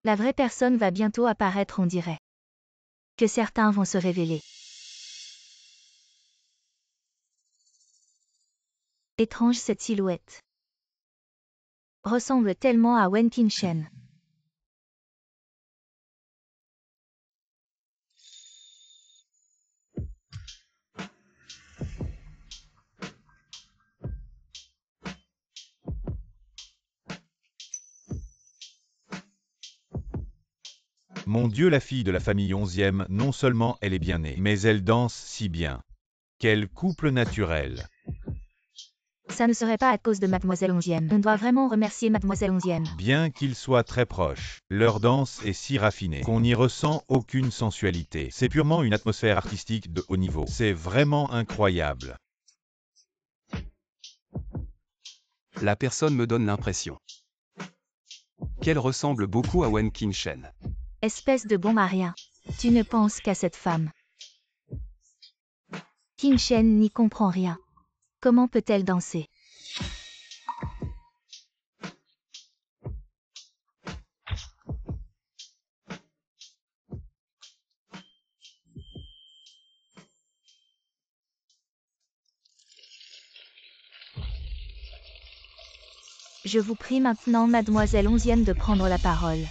La vraie personne va bientôt apparaître, on dirait. Que certains vont se révéler. Étrange cette silhouette. Ressemble tellement à Wen Qingchen. Mon Dieu, la fille de la famille 11e, non seulement elle est bien née, mais elle danse si bien. Quel couple naturel. Ça ne serait pas à cause de Mademoiselle 11e. On doit vraiment remercier Mademoiselle 11e. Bien qu'ils soient très proches, leur danse est si raffinée qu'on n'y ressent aucune sensualité. C'est purement une atmosphère artistique de haut niveau. C'est vraiment incroyable. La personne me donne l'impression qu'elle ressemble beaucoup à Wen Qingchen. Espèce de bon marien. Tu ne penses qu'à cette femme. Qingchen n'y comprend rien. Comment peut-elle danser? Je vous prie maintenant, Mademoiselle 11e, de prendre la parole.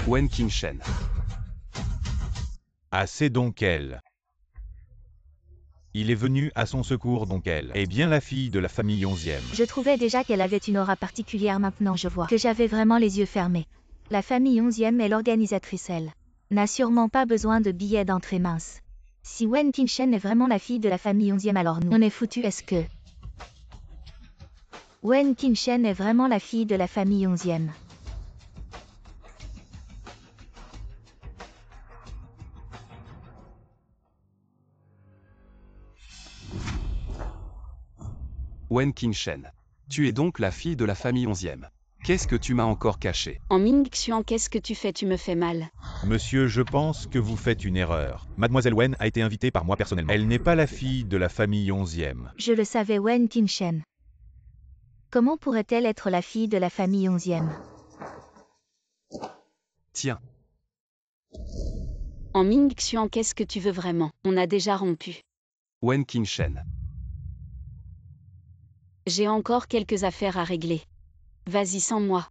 Wen Qingchen. Ah, c'est donc elle. Il est venu à son secours, donc elle est bien la fille de la famille 11e. Je trouvais déjà qu'elle avait une aura particulière, maintenant je vois que j'avais vraiment les yeux fermés. La famille 11e est l'organisatrice, elle n'a sûrement pas besoin de billets d'entrée mince. Si Wen Qingchen est vraiment la fille de la famille 11e, alors nous, on est foutus. Est-ce que Wen Qingchen est vraiment la fille de la famille 11e? Wen Qingchen. Tu es donc la fille de la famille 11e. Qu'est-ce que tu m'as encore caché? En Mingxian, qu'est-ce que tu fais? Tu me fais mal. Monsieur, je pense que vous faites une erreur. Mademoiselle Wen a été invitée par moi personnellement. Elle n'est pas la fille de la famille 11e. Je le savais, Wen Qingchen. Comment pourrait-elle être la fille de la famille 11e? Tiens. En Mingxian, qu'est-ce que tu veux vraiment? On a déjà rompu. Wen Qingchen. J'ai encore quelques affaires à régler. Vas-y sans moi.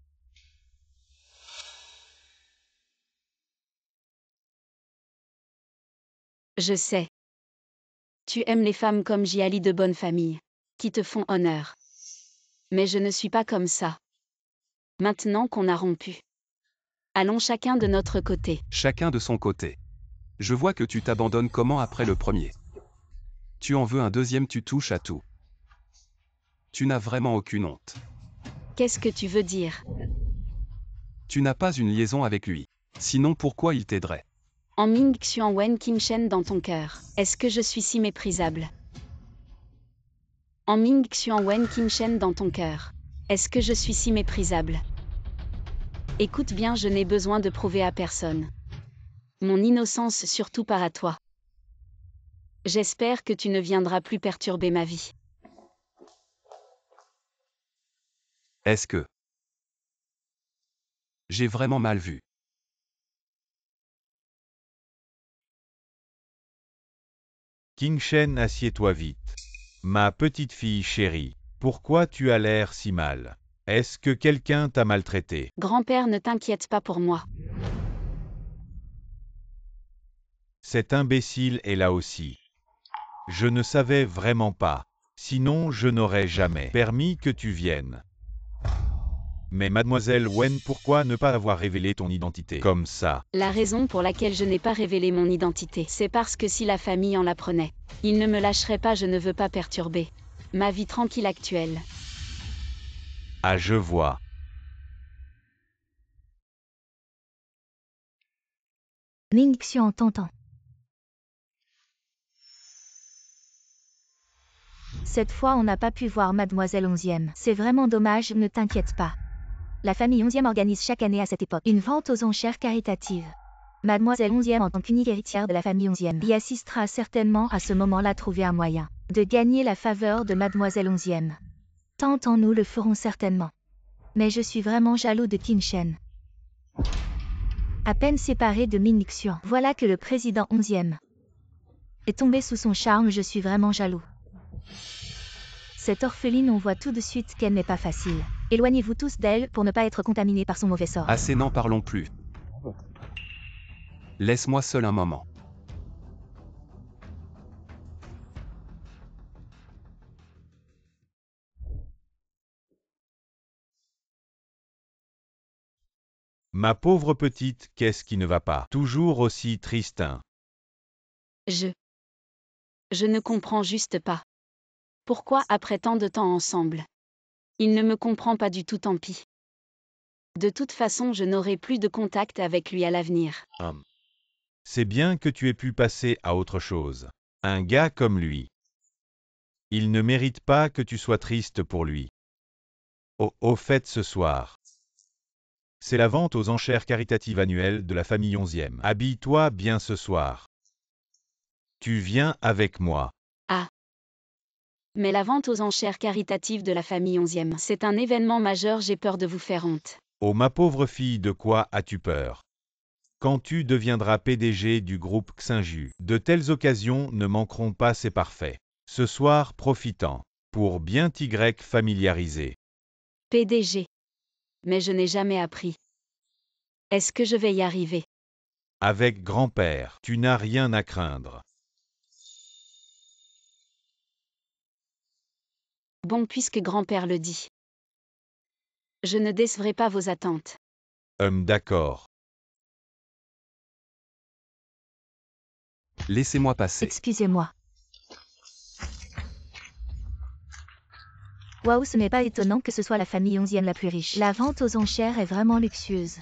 Je sais. Tu aimes les femmes comme Jiali de bonne famille, qui te font honneur. Mais je ne suis pas comme ça. Maintenant qu'on a rompu, allons chacun de notre côté. Chacun de son côté. Je vois que tu t'abandonnes comment après le premier. Tu en veux un deuxième, tu touches à tout. Tu n'as vraiment aucune honte. Qu'est-ce que tu veux dire? Tu n'as pas une liaison avec lui. Sinon pourquoi il t'aiderait? En Mingxian Wen Qingchen dans ton cœur, est-ce que je suis si méprisable? En Mingxian Wen Qingchen dans ton cœur, est-ce que je suis si méprisable? Écoute bien, je n'ai besoin de prouver à personne mon innocence, surtout pas à toi. J'espère que tu ne viendras plus perturber ma vie. Est-ce que j'ai vraiment mal vu? Qingchen, assieds-toi vite. Ma petite fille chérie, pourquoi tu as l'air si mal? Est-ce que quelqu'un t'a maltraité? Grand-père, ne t'inquiète pas pour moi. Cet imbécile est là aussi. Je ne savais vraiment pas. Sinon, je n'aurais jamais permis que tu viennes. Mais mademoiselle Wen, pourquoi ne pas avoir révélé ton identité comme ça? La raison pour laquelle je n'ai pas révélé mon identité, c'est parce que si la famille en l'apprenait, ils ne me lâcheraient pas, je ne veux pas perturber ma vie tranquille actuelle. Ah, je vois. Ning Xian t'entend. Cette fois on n'a pas pu voir Mademoiselle 11e. C'est vraiment dommage, ne t'inquiète pas. La famille 11e organise chaque année à cette époque une vente aux enchères caritatives. Mademoiselle 11e en tant qu'unique héritière de la famille 11e y assistera certainement à ce moment-là, trouver un moyen de gagner la faveur de Mademoiselle 11e. Tant en nous le ferons certainement. Mais je suis vraiment jaloux de Qin Shen. À peine séparé de Min Xian, voilà que le président 11e est tombé sous son charme, je suis vraiment jaloux. Cette orpheline, on voit tout de suite qu'elle n'est pas facile. Éloignez-vous tous d'elle pour ne pas être contaminés par son mauvais sort. Assez, n'en parlons plus. Laisse-moi seul un moment. Ma pauvre petite, qu'est-ce qui ne va pas? Toujours aussi triste, hein? Je ne comprends juste pas. Pourquoi après tant de temps ensemble? Il ne me comprend pas du tout, tant pis. De toute façon, je n'aurai plus de contact avec lui à l'avenir. C'est bien que tu aies pu passer à autre chose. Un gars comme lui. Il ne mérite pas que tu sois triste pour lui. Au fait, ce soir, c'est la vente aux enchères caritatives annuelle de la famille 11e. Habille-toi bien ce soir. Tu viens avec moi. Ah. Mais la vente aux enchères caritatives de la famille 11e, c'est un événement majeur, j'ai peur de vous faire honte. Oh ma pauvre fille, de quoi as-tu peur? Quand tu deviendras PDG du groupe Xinju, de telles occasions ne manqueront pas, c'est parfait. Ce soir, profitant, pour bien t'y familiariser. PDG. Mais je n'ai jamais appris. Est-ce que je vais y arriver? Avec grand-père, tu n'as rien à craindre. Bon, puisque grand-père le dit. Je ne décevrai pas vos attentes. D'accord. Laissez-moi passer. Excusez-moi. Waouh, ce n'est pas étonnant que ce soit la famille 11e la plus riche. La vente aux enchères est vraiment luxueuse.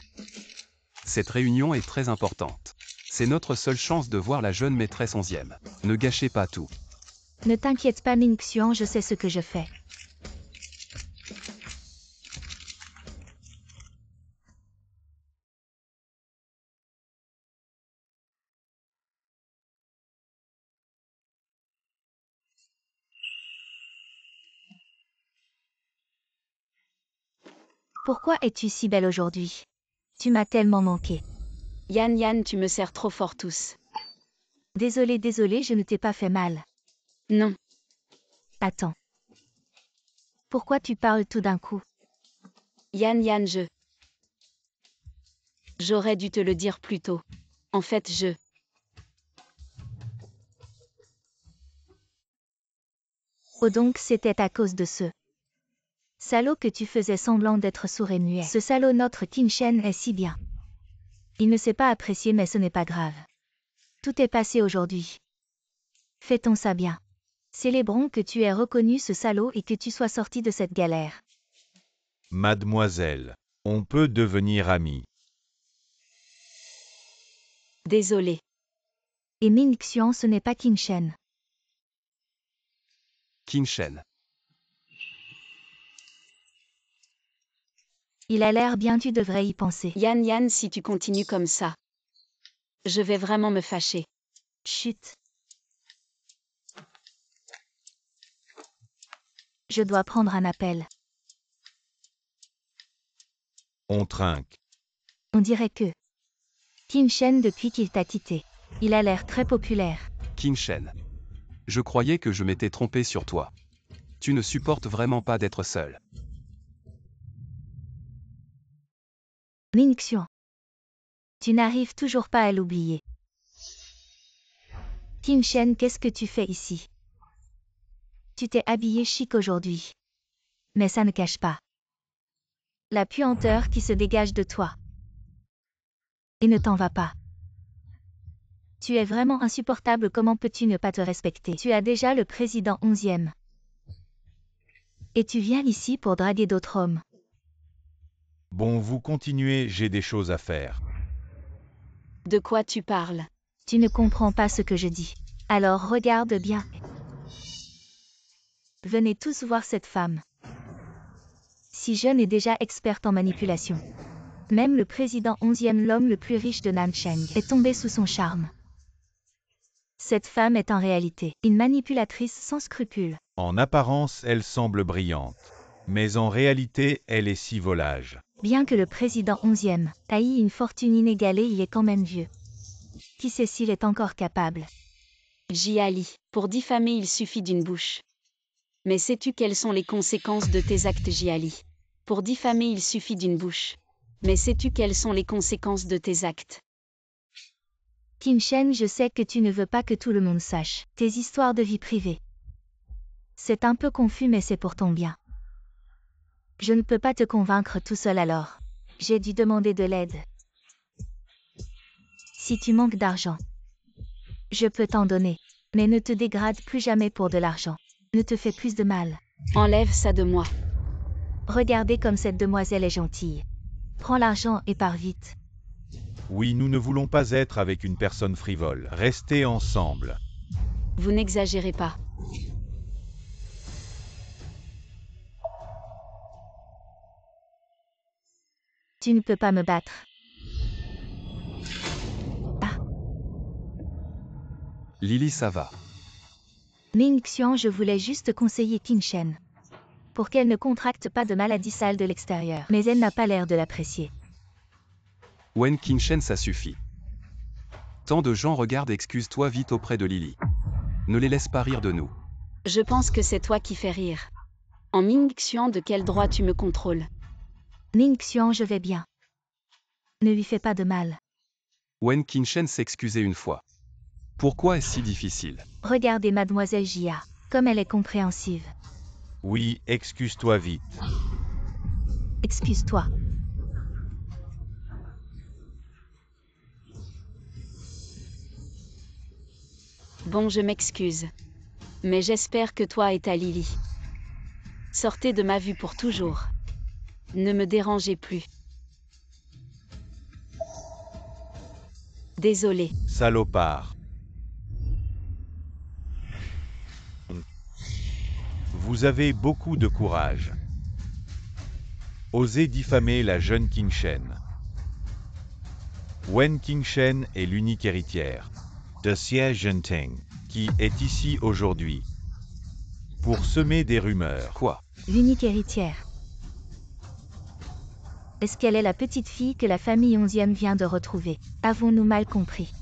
Cette réunion est très importante. C'est notre seule chance de voir la jeune maîtresse 11e. Ne gâchez pas tout. Ne t'inquiète pas Min Xian, je sais ce que je fais. Pourquoi es-tu si belle aujourd'hui? Tu m'as tellement manqué. Yan, tu me sers trop fort tous. Désolé, je ne t'ai pas fait mal. Non. Attends. Pourquoi tu parles tout d'un coup? Yan, J'aurais dû te le dire plus tôt. En fait, Oh, donc c'était à cause de ce salaud que tu faisais semblant d'être sourd et muet. Ce salaud, notre Qin Shen est si bien. Il ne sait pas apprécier, mais ce n'est pas grave. Tout est passé aujourd'hui. Fêtons ça bien. Célébrons que tu aies reconnu ce salaud et que tu sois sorti de cette galère. Mademoiselle, on peut devenir amis. Désolé. Et Min Xian, ce n'est pas Qin Shen. Qin Shen. Il a l'air bien, tu devrais y penser. Yan, si tu continues comme ça, je vais vraiment me fâcher. Chut. Je dois prendre un appel. On trinque. On dirait que Qin Shen, depuis qu'il t'a quitté, il a l'air très populaire. Qin Shen. Je croyais que je m'étais trompé sur toi. Tu ne supportes vraiment pas d'être seul. Min Xian. Tu n'arrives toujours pas à l'oublier. Qin Shen, qu'est-ce que tu fais ici? Tu t'es habillé chic aujourd'hui. Mais ça ne cache pas La puanteur qui se dégage de toi. Et ne t'en va pas. Tu es vraiment insupportable, comment peux-tu ne pas te respecter? Tu as déjà le président 11e. Et tu viens ici pour draguer d'autres hommes. Bon, vous continuez, j'ai des choses à faire. De quoi tu parles? Tu ne comprends pas ce que je dis. Alors regarde bien. Venez tous voir cette femme. Si jeune et déjà experte en manipulation. Même le président 11e, l'homme le plus riche de Nancheng, est tombé sous son charme. Cette femme est en réalité une manipulatrice sans scrupules. En apparence, elle semble brillante. Mais en réalité, elle est si volage. Bien que le président 11e ait une fortune inégalée, il est quand même vieux. Qui sait s'il est encore capable? Jiali, pour diffamer il suffit d'une bouche. Mais sais-tu quelles sont les conséquences de tes actes, Jiali? Pour diffamer il suffit d'une bouche. Mais sais-tu quelles sont les conséquences de tes actes? Qin Shen, je sais que tu ne veux pas que tout le monde sache tes histoires de vie privée. C'est un peu confus, mais c'est pour ton bien. Je ne peux pas te convaincre tout seul, alors j'ai dû demander de l'aide. Si tu manques d'argent, je peux t'en donner. Mais ne te dégrade plus jamais pour de l'argent. Ne te fais plus de mal. Enlève ça de moi. Regardez comme cette demoiselle est gentille. Prends l'argent et pars vite. Oui, nous ne voulons pas être avec une personne frivole. Restez ensemble. Vous n'exagérez pas. Tu ne peux pas me battre. Ah, Lily, ça va. Ning Xian, je voulais juste conseiller Qin Shen. Pour qu'elle ne contracte pas de maladie sale de l'extérieur. Mais elle n'a pas l'air de l'apprécier. Wen Qingshen, ça suffit. Tant de gens regardent, excuse-toi vite auprès de Lily. Ne les laisse pas rire de nous. Je pense que c'est toi qui fais rire. En Ming Xian, de quel droit tu me contrôles? Ning Xian, je vais bien. Ne lui fais pas de mal. Wen Qingshen s'excusait une fois. Pourquoi est-ce si difficile? Regardez mademoiselle Jia, comme elle est compréhensive. Oui, excuse-toi vite. Excuse-toi. Bon, je m'excuse. Mais j'espère que toi et ta Lily. Sortez de ma vue pour toujours. Ne me dérangez plus. Désolé. Salopard. Vous avez beaucoup de courage. Osez diffamer la jeune Qin Shen. Wen Qingshen est l'unique héritière de Xie Zhenting, qui est ici aujourd'hui pour semer des rumeurs. Quoi? L'unique héritière. Est-ce qu'elle est la petite fille que la famille 11e vient de retrouver? Avons-nous mal compris?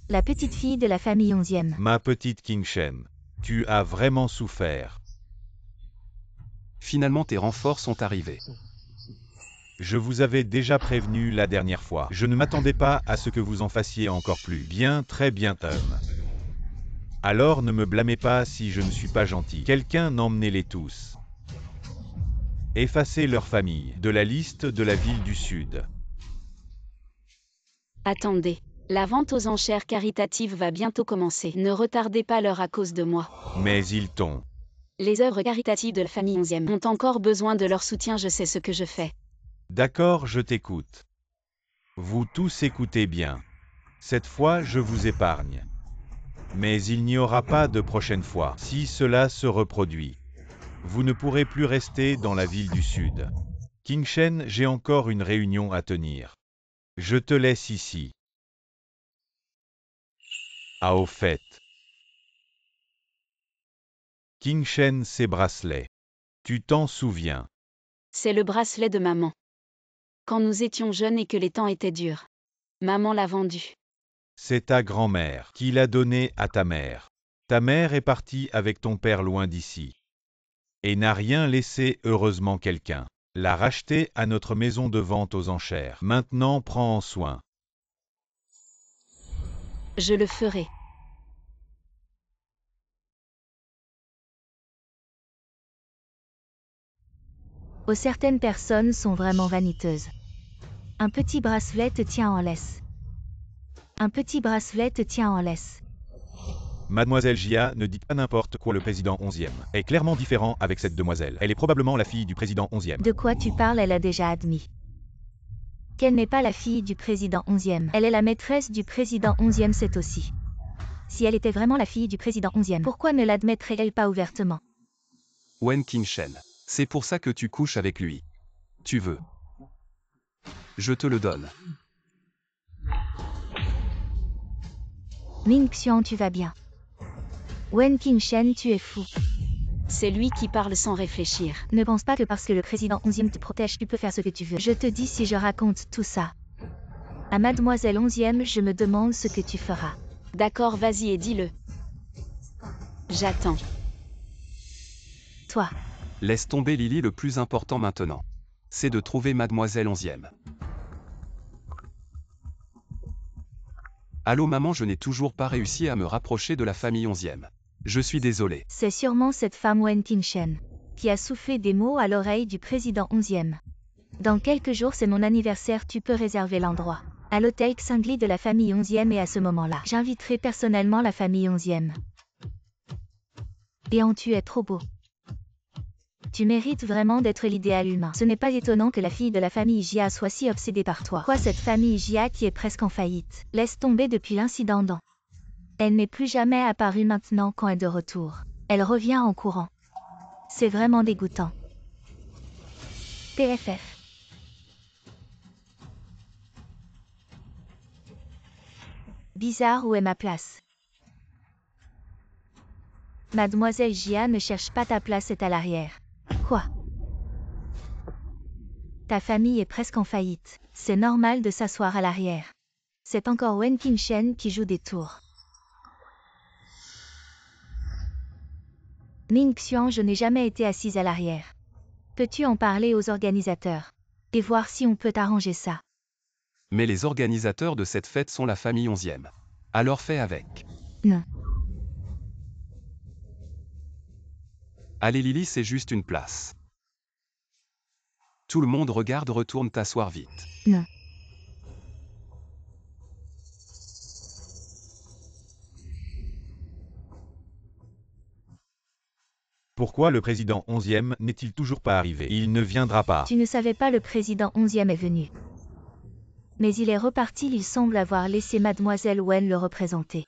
La petite fille de la famille 11e. Ma petite Qin Shen, tu as vraiment souffert. Finalement, tes renforts sont arrivés. Je vous avais déjà prévenu la dernière fois. Je ne m'attendais pas à ce que vous en fassiez encore plus. Bien, très bien, homme. Alors ne me blâmez pas si je ne suis pas gentil. Quelqu'un emmenez-les tous. Effacez leur famille de la liste de la ville du Sud. Attendez. La vente aux enchères caritatives va bientôt commencer. Ne retardez pas l'heure à cause de moi. Mais ils t'ont. Les œuvres caritatives de la famille 11e ont encore besoin de leur soutien, je sais ce que je fais. D'accord, je t'écoute. Vous tous écoutez bien. Cette fois, je vous épargne. Mais il n'y aura pas de prochaine fois. Si cela se reproduit, vous ne pourrez plus rester dans la ville du Sud. Qin Shen, j'ai encore une réunion à tenir. Je te laisse ici. Ah, au fait. Qin Shen, ses bracelets. Tu t'en souviens? C'est le bracelet de maman. Quand nous étions jeunes et que les temps étaient durs. Maman l'a vendu. C'est ta grand-mère qui l'a donné à ta mère. Ta mère est partie avec ton père loin d'ici. Et n'a rien laissé, heureusement quelqu'un l'a racheté à notre maison de vente aux enchères. Maintenant, prends en soin. Je le ferai. Oh, certaines personnes sont vraiment vaniteuses. Un petit bracelet te tient en laisse. Un petit bracelet te tient en laisse. Mademoiselle Jia, ne dites pas n'importe quoi, le président 11e est clairement différent avec cette demoiselle. Elle est probablement la fille du président 11e. De quoi tu parles? Elle a déjà admis qu'elle n'est pas la fille du président 11e. Elle est la maîtresse du président 11e, c'est aussi. Si elle était vraiment la fille du président 11e, pourquoi ne l'admettrait-elle pas ouvertement? Wen Qingshen. C'est pour ça que tu couches avec lui. Tu veux. Je te le donne. Ming Xian, tu vas bien. Wen Qingshen, tu es fou. C'est lui qui parle sans réfléchir. Ne pense pas que parce que le président 11e te protège, tu peux faire ce que tu veux. Je te dis, si je raconte tout ça à mademoiselle 11e, je me demande ce que tu feras. D'accord, vas-y et dis-le. J'attends. Toi, Laisse tomber Lily, le plus important maintenant. C'est de trouver mademoiselle 11e. Allô maman, je n'ai toujours pas réussi à me rapprocher de la famille 11e. Je suis désolé. c'est sûrement cette femme Wen Qingshen qui a soufflé des mots à l'oreille du président 11e. Dans quelques jours, c'est mon anniversaire, tu peux réserver l'endroit à l'hôtel Xingli de la famille 11e, et à ce moment-là, j'inviterai personnellement la famille 11e. Et tu es trop beau. Tu mérites vraiment d'être l'idéal humain. Ce n'est pas étonnant que la fille de la famille Jia soit si obsédée par toi. Quoi, cette famille Jia qui est presque en faillite? Laisse tomber depuis l'incident dans. Elle n'est plus jamais apparue maintenant quand elle est de retour. Elle revient en courant. C'est vraiment dégoûtant. PFF. Bizarre, où est ma place? Mademoiselle Jia ne cherche pas ta place, est à l'arrière. Quoi? Ta famille est presque en faillite. C'est normal de s'asseoir à l'arrière. C'est encore Wen Qingshen qui joue des tours. Ming Xian, je n'ai jamais été assise à l'arrière. Peux-tu en parler aux organisateurs et voir si on peut arranger ça? Mais les organisateurs de cette fête sont la famille 11e. Alors fais avec. Non. Allez Lily, c'est juste une place. Tout le monde regarde, retourne t'asseoir vite. Non. Pourquoi le président 11e n'est-il toujours pas arrivé? Il ne viendra pas. Tu ne savais pas, le président 11e est venu. Mais il est reparti, il semble avoir laissé mademoiselle Wen le représenter.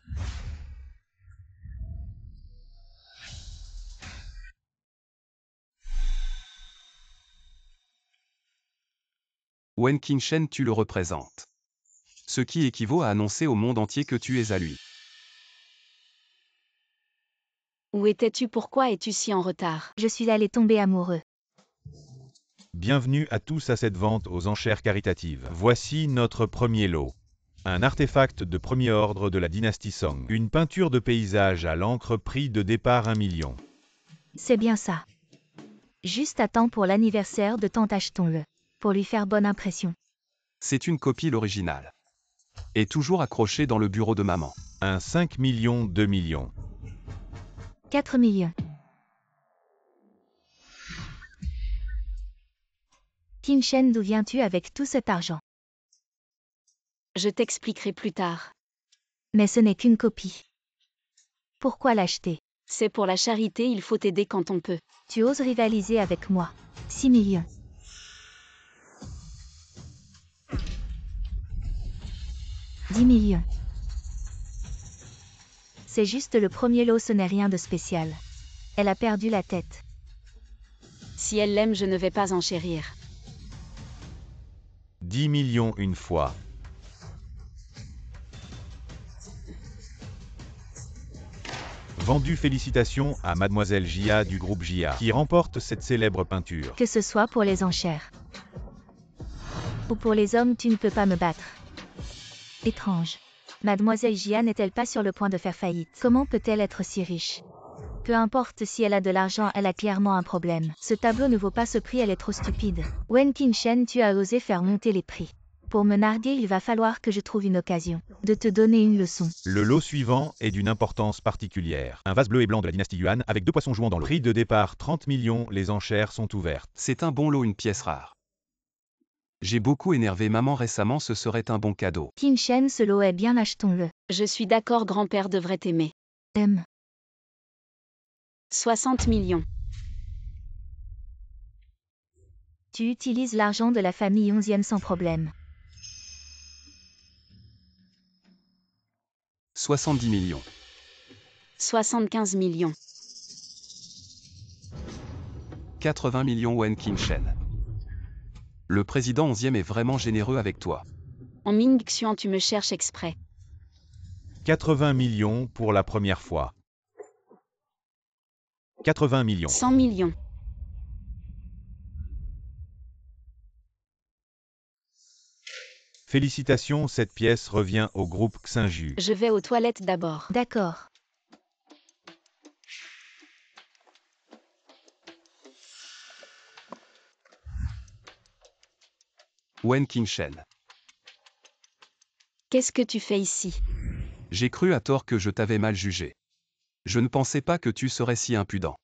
Wen Qingshen, tu le représentes. Ce qui équivaut à annoncer au monde entier que tu es à lui. Où étais-tu? Pourquoi es-tu si en retard? Je suis allé tomber amoureux. Bienvenue à tous à cette vente aux enchères caritatives. Voici notre premier lot. Un artefact de premier ordre de la dynastie Song. Une peinture de paysage à l'encre, prix de départ 1 million. C'est bien ça. Juste à temps pour l'anniversaire de tante, achetons-le. Pour lui faire bonne impression. C'est une copie, l'original. Et toujours accroché dans le bureau de maman. Un 5 millions, 2 millions. 4 millions. Qingshen, d'où viens-tu avec tout cet argent? Je t'expliquerai plus tard. Mais ce n'est qu'une copie. Pourquoi l'acheter? C'est pour la charité, il faut aider quand on peut. Tu oses rivaliser avec moi? 6 millions. 10 millions. C'est juste le premier lot, ce n'est rien de spécial. Elle a perdu la tête. Si elle l'aime, je ne vais pas enchérir. 10 millions une fois. Vendu, félicitations à mademoiselle Jia du groupe Jia, qui remporte cette célèbre peinture. Que ce soit pour les enchères ou pour les hommes, tu ne peux pas me battre. Étrange. Mademoiselle Jia n'est-elle pas sur le point de faire faillite? Comment peut-elle être si riche? Peu importe si elle a de l'argent, elle a clairement un problème. Ce tableau ne vaut pas ce prix, elle est trop stupide. Wen Qingshen, tu as osé faire monter les prix. Pour me narguer, il va falloir que je trouve une occasion de te donner une leçon. Le lot suivant est d'une importance particulière. Un vase bleu et blanc de la dynastie Yuan avec 2 poissons jouant dans le prix de départ 30 millions, les enchères sont ouvertes. C'est un bon lot, une pièce rare. J'ai beaucoup énervé maman récemment, ce serait un bon cadeau. Qin Shen, ce lot est bien, achetons-le. Je suis d'accord, grand-père devrait t'aimer. 60 millions. Tu utilises l'argent de la famille 11e sans problème. 70 millions. 75 millions. 80 millions Wen Qin-Shen. Le président 11e est vraiment généreux avec toi. En Ming Xian, tu me cherches exprès. 80 millions pour la première fois. 80 millions. 100 millions. Félicitations, cette pièce revient au groupe Xinju. Je vais aux toilettes d'abord. D'accord. Wen Qin-Shen. Qu'est-ce que tu fais ici? J'ai cru à tort que je t'avais mal jugé. Je ne pensais pas que tu serais si impudent.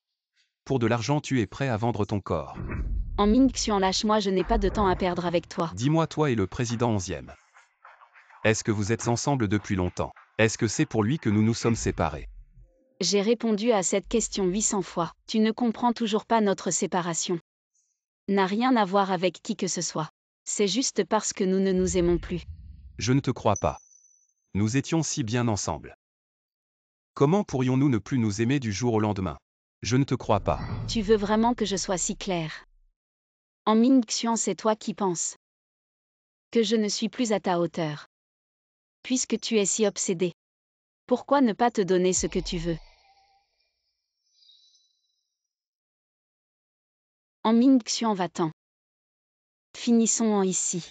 Pour de l'argent, tu es prêt à vendre ton corps. En Ming Xian, lâche-moi, je n'ai pas de temps à perdre avec toi. Dis-moi, toi et le président 11e. Est-ce que vous êtes ensemble depuis longtemps? Est-ce que c'est pour lui que nous nous sommes séparés? J'ai répondu à cette question 800 fois. Tu ne comprends toujours pas, notre séparation n'a rien à voir avec qui que ce soit. C'est juste parce que nous ne nous aimons plus. Je ne te crois pas. Nous étions si bien ensemble. Comment pourrions-nous ne plus nous aimer du jour au lendemain? Je ne te crois pas. Tu veux vraiment que je sois si claire? En Ming Xian, c'est toi qui penses que je ne suis plus à ta hauteur. Puisque tu es si obsédé, pourquoi ne pas te donner ce que tu veux? En Ming Xian, va-t'en. Finissons en ici.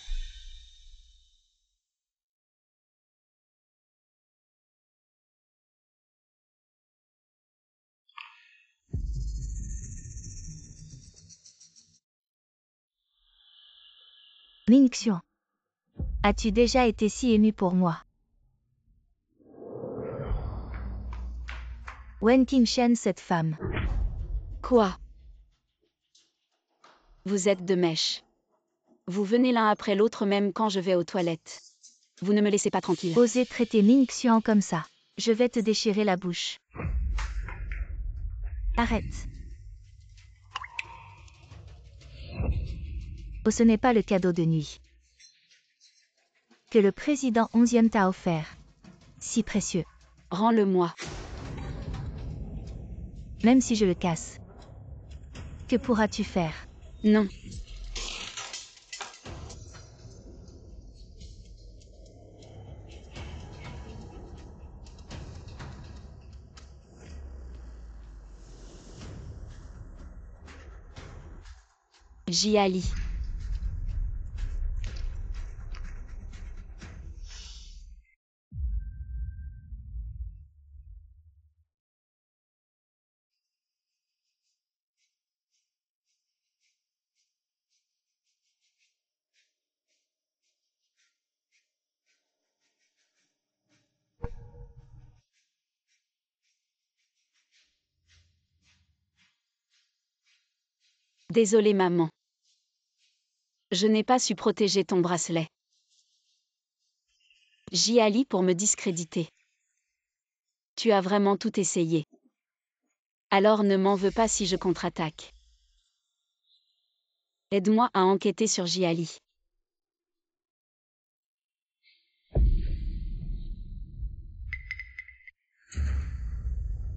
Ming Xian. As-tu déjà été si ému pour moi? Wen Qin-Shen, cette femme. Quoi? Vous êtes de mèche. Vous venez l'un après l'autre même quand je vais aux toilettes. Vous ne me laissez pas tranquille. Oser traiter Ming Xian comme ça. Je vais te déchirer la bouche. Arrête. Oh, ce n'est pas le cadeau de nuit que le président 11e t'a offert. Si précieux. Rends-le-moi. Même si je le casse. Que pourras-tu faire? Non. J'y allie. Désolée maman. Je n'ai pas su protéger ton bracelet. J'y allie pour me discréditer. Tu as vraiment tout essayé. Alors ne m'en veux pas si je contre-attaque. Aide-moi à enquêter sur Jiali.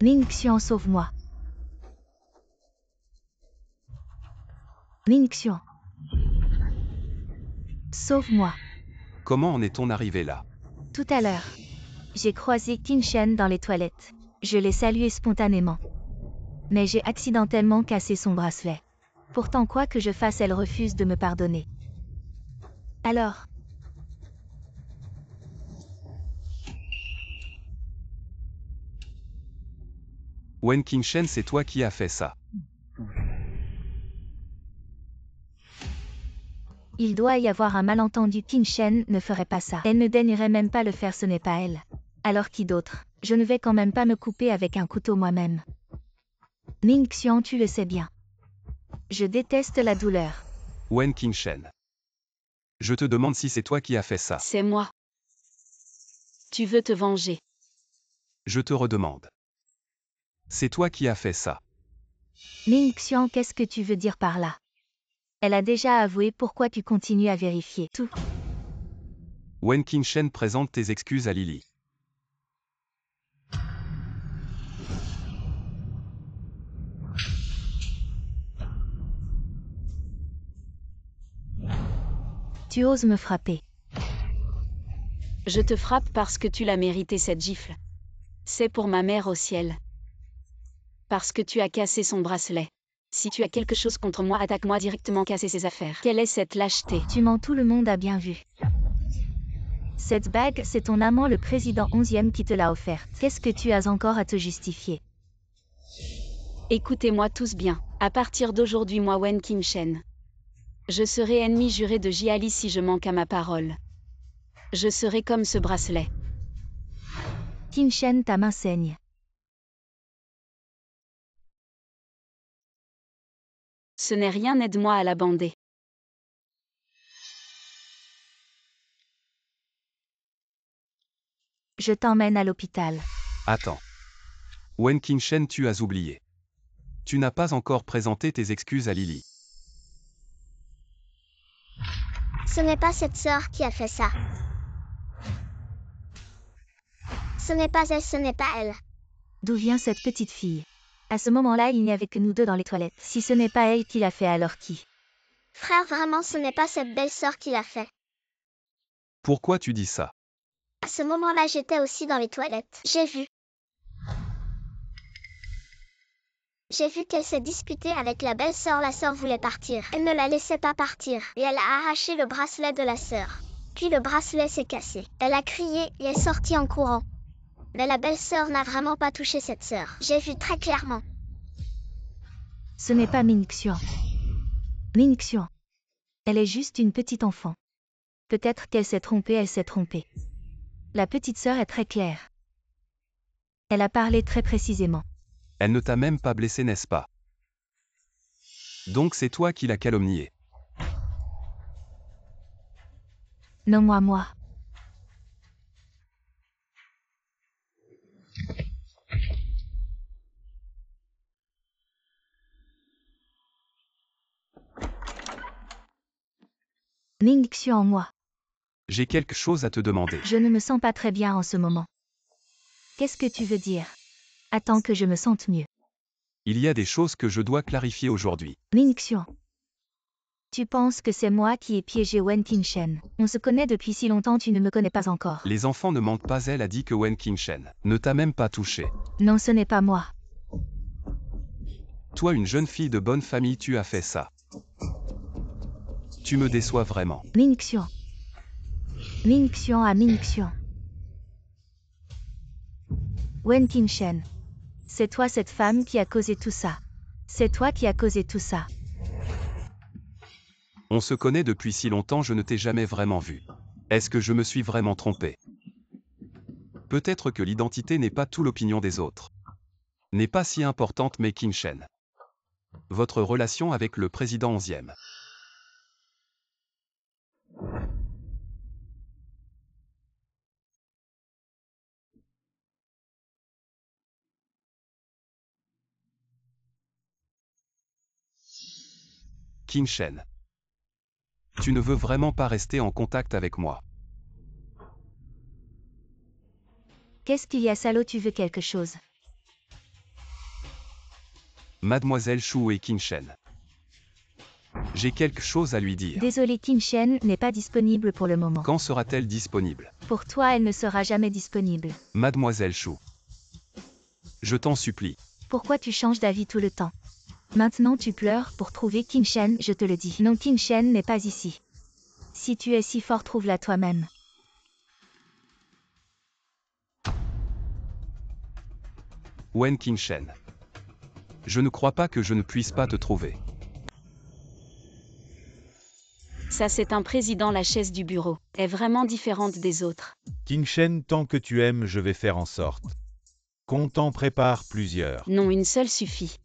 Ming Xian, sauve-moi. Ming Xian. Sauve-moi. Comment en est-on arrivé là? Tout à l'heure, j'ai croisé Qin Shen dans les toilettes. Je l'ai salué spontanément. Mais j'ai accidentellement cassé son bracelet. Pourtant, quoi que je fasse, elle refuse de me pardonner. Alors, Wen Qin-Shen, c'est toi qui as fait ça. Il doit y avoir un malentendu. Qin Shen ne ferait pas ça. Elle ne daignerait même pas le faire, ce n'est pas elle. Alors qui d'autre? Je ne vais quand même pas me couper avec un couteau moi-même. Ningxian, tu le sais bien. Je déteste la douleur. Wen Qingshen. Je te demande si c'est toi qui as fait ça. C'est moi. Tu veux te venger. Je te redemande. C'est toi qui as fait ça. Ningxian, qu'est-ce que tu veux dire par là? Elle a déjà avoué, pourquoi tu continues à vérifier tout? Wen Qingshen présente tes excuses à Lily. Tu oses me frapper. Je te frappe parce que tu l'as mérité, cette gifle. C'est pour ma mère au ciel. Parce que tu as cassé son bracelet. Si tu as quelque chose contre moi, attaque-moi directement, casser ses affaires. Quelle est cette lâcheté? Tu mens, tout le monde a bien vu. Cette bague, c'est ton amant le président 11e qui te l'a offerte. Qu'est-ce que tu as encore à te justifier? Écoutez-moi tous bien. À partir d'aujourd'hui, moi Wen Qingshen. Je serai ennemi juré de Jiali si je manque à ma parole. Je serai comme ce bracelet. Qin Shen, ta main saigne. Ce n'est rien, aide-moi à la bander. Je t'emmène à l'hôpital. Attends. Wen Qingshen, tu as oublié. Tu n'as pas encore présenté tes excuses à Lily. Ce n'est pas cette sœur qui a fait ça. Ce n'est pas elle, ce n'est pas elle. D'où vient cette petite fille? À ce moment-là, il n'y avait que nous deux dans les toilettes. Si ce n'est pas elle qui l'a fait, alors qui? Frère, vraiment, ce n'est pas cette belle sœur qui l'a fait. Pourquoi tu dis ça? À ce moment-là, j'étais aussi dans les toilettes. J'ai vu qu'elle s'est disputée avec la belle sœur. La sœur voulait partir. Elle ne la laissait pas partir. Et elle a arraché le bracelet de la sœur. Puis le bracelet s'est cassé. Elle a crié et est sortie en courant. Mais la belle sœur n'a vraiment pas touché cette sœur. J'ai vu très clairement. Ce n'est pas Ningxian. Ningxian. Elle est juste une petite enfant. Peut-être qu'elle s'est trompée, elle s'est trompée. La petite sœur est très claire. Elle a parlé très précisément. Elle ne t'a même pas blessé, n'est-ce pas? Donc c'est toi qui l'as calomniée. Non, moi. Ningxian, moi. J'ai quelque chose à te demander. Je ne me sens pas très bien en ce moment. Qu'est-ce que tu veux dire? Attends que je me sente mieux. Il y a des choses que je dois clarifier aujourd'hui. Ningxian. Tu penses que c'est moi qui ai piégé Wen Qingshen? On se connaît depuis si longtemps, tu ne me connais pas encore. Les enfants ne mentent pas, elle a dit que Wen Qingshen ne t'a même pas touché. Non, ce n'est pas moi. Toi, une jeune fille de bonne famille, tu as fait ça. Tu me déçois vraiment. Ningxian. Ningxian à Ningxian. Wen Qingshen. C'est toi cette femme qui a causé tout ça. C'est toi qui as causé tout ça. On se connaît depuis si longtemps, je ne t'ai jamais vraiment vu. Est-ce que je me suis vraiment trompé? Peut-être que l'identité n'est pas tout, l'opinion des autres n'est pas si importante, mais Qingshen. Votre relation avec le président 11e. Qingshen. Tu ne veux vraiment pas rester en contact avec moi. Qu'est-ce qu'il y a, salaud, tu veux quelque chose? Mademoiselle Shu et Qingshen. J'ai quelque chose à lui dire. Désolé, Qingshen n'est pas disponible pour le moment. Quand sera-t-elle disponible? Pour toi, elle ne sera jamais disponible. Mademoiselle Shu. Je t'en supplie. Pourquoi tu changes d'avis tout le temps? Maintenant tu pleures pour trouver Qingshen, je te le dis. Non, Qingshen n'est pas ici. Si tu es si fort, trouve-la toi-même. Wen Qingshen. Je ne crois pas que je ne puisse pas te trouver. Ça c'est un président, la chaise du bureau est vraiment différente des autres. King Shen, tant que tu aimes, je vais faire en sorte qu'on t'en prépare plusieurs. Non, une seule suffit.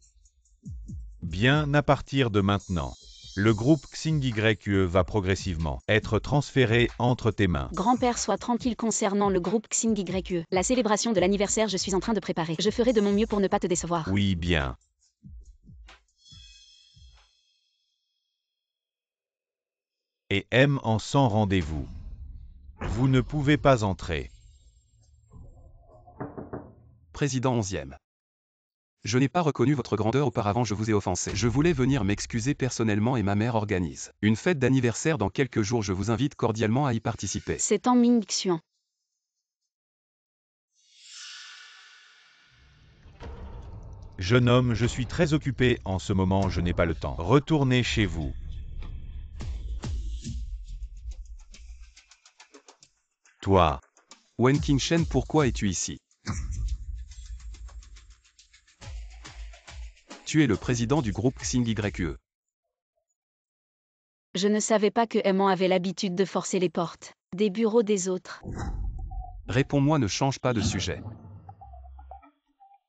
Bien, à partir de maintenant, le groupe XingYe va progressivement être transféré entre tes mains. Grand-père, sois tranquille concernant le groupe XingYe. La célébration de l'anniversaire, je suis en train de préparer. Je ferai de mon mieux pour ne pas te décevoir. Oui, bien. Et M en sans rendez-vous. Vous ne pouvez pas entrer. Président 11e. Je n'ai pas reconnu votre grandeur auparavant, je vous ai offensé. Je voulais venir m'excuser personnellement et ma mère organise une fête d'anniversaire dans quelques jours, je vous invite cordialement à y participer. C'est en Ming Xuan. Jeune homme, je suis très occupé en ce moment, je n'ai pas le temps. Retournez chez vous. Toi. Wen Qingshen, pourquoi es-tu ici? Tu es le président du groupe XingYe. Je ne savais pas que Aimant avait l'habitude de forcer les portes des bureaux des autres. Réponds-moi, ne change pas de sujet.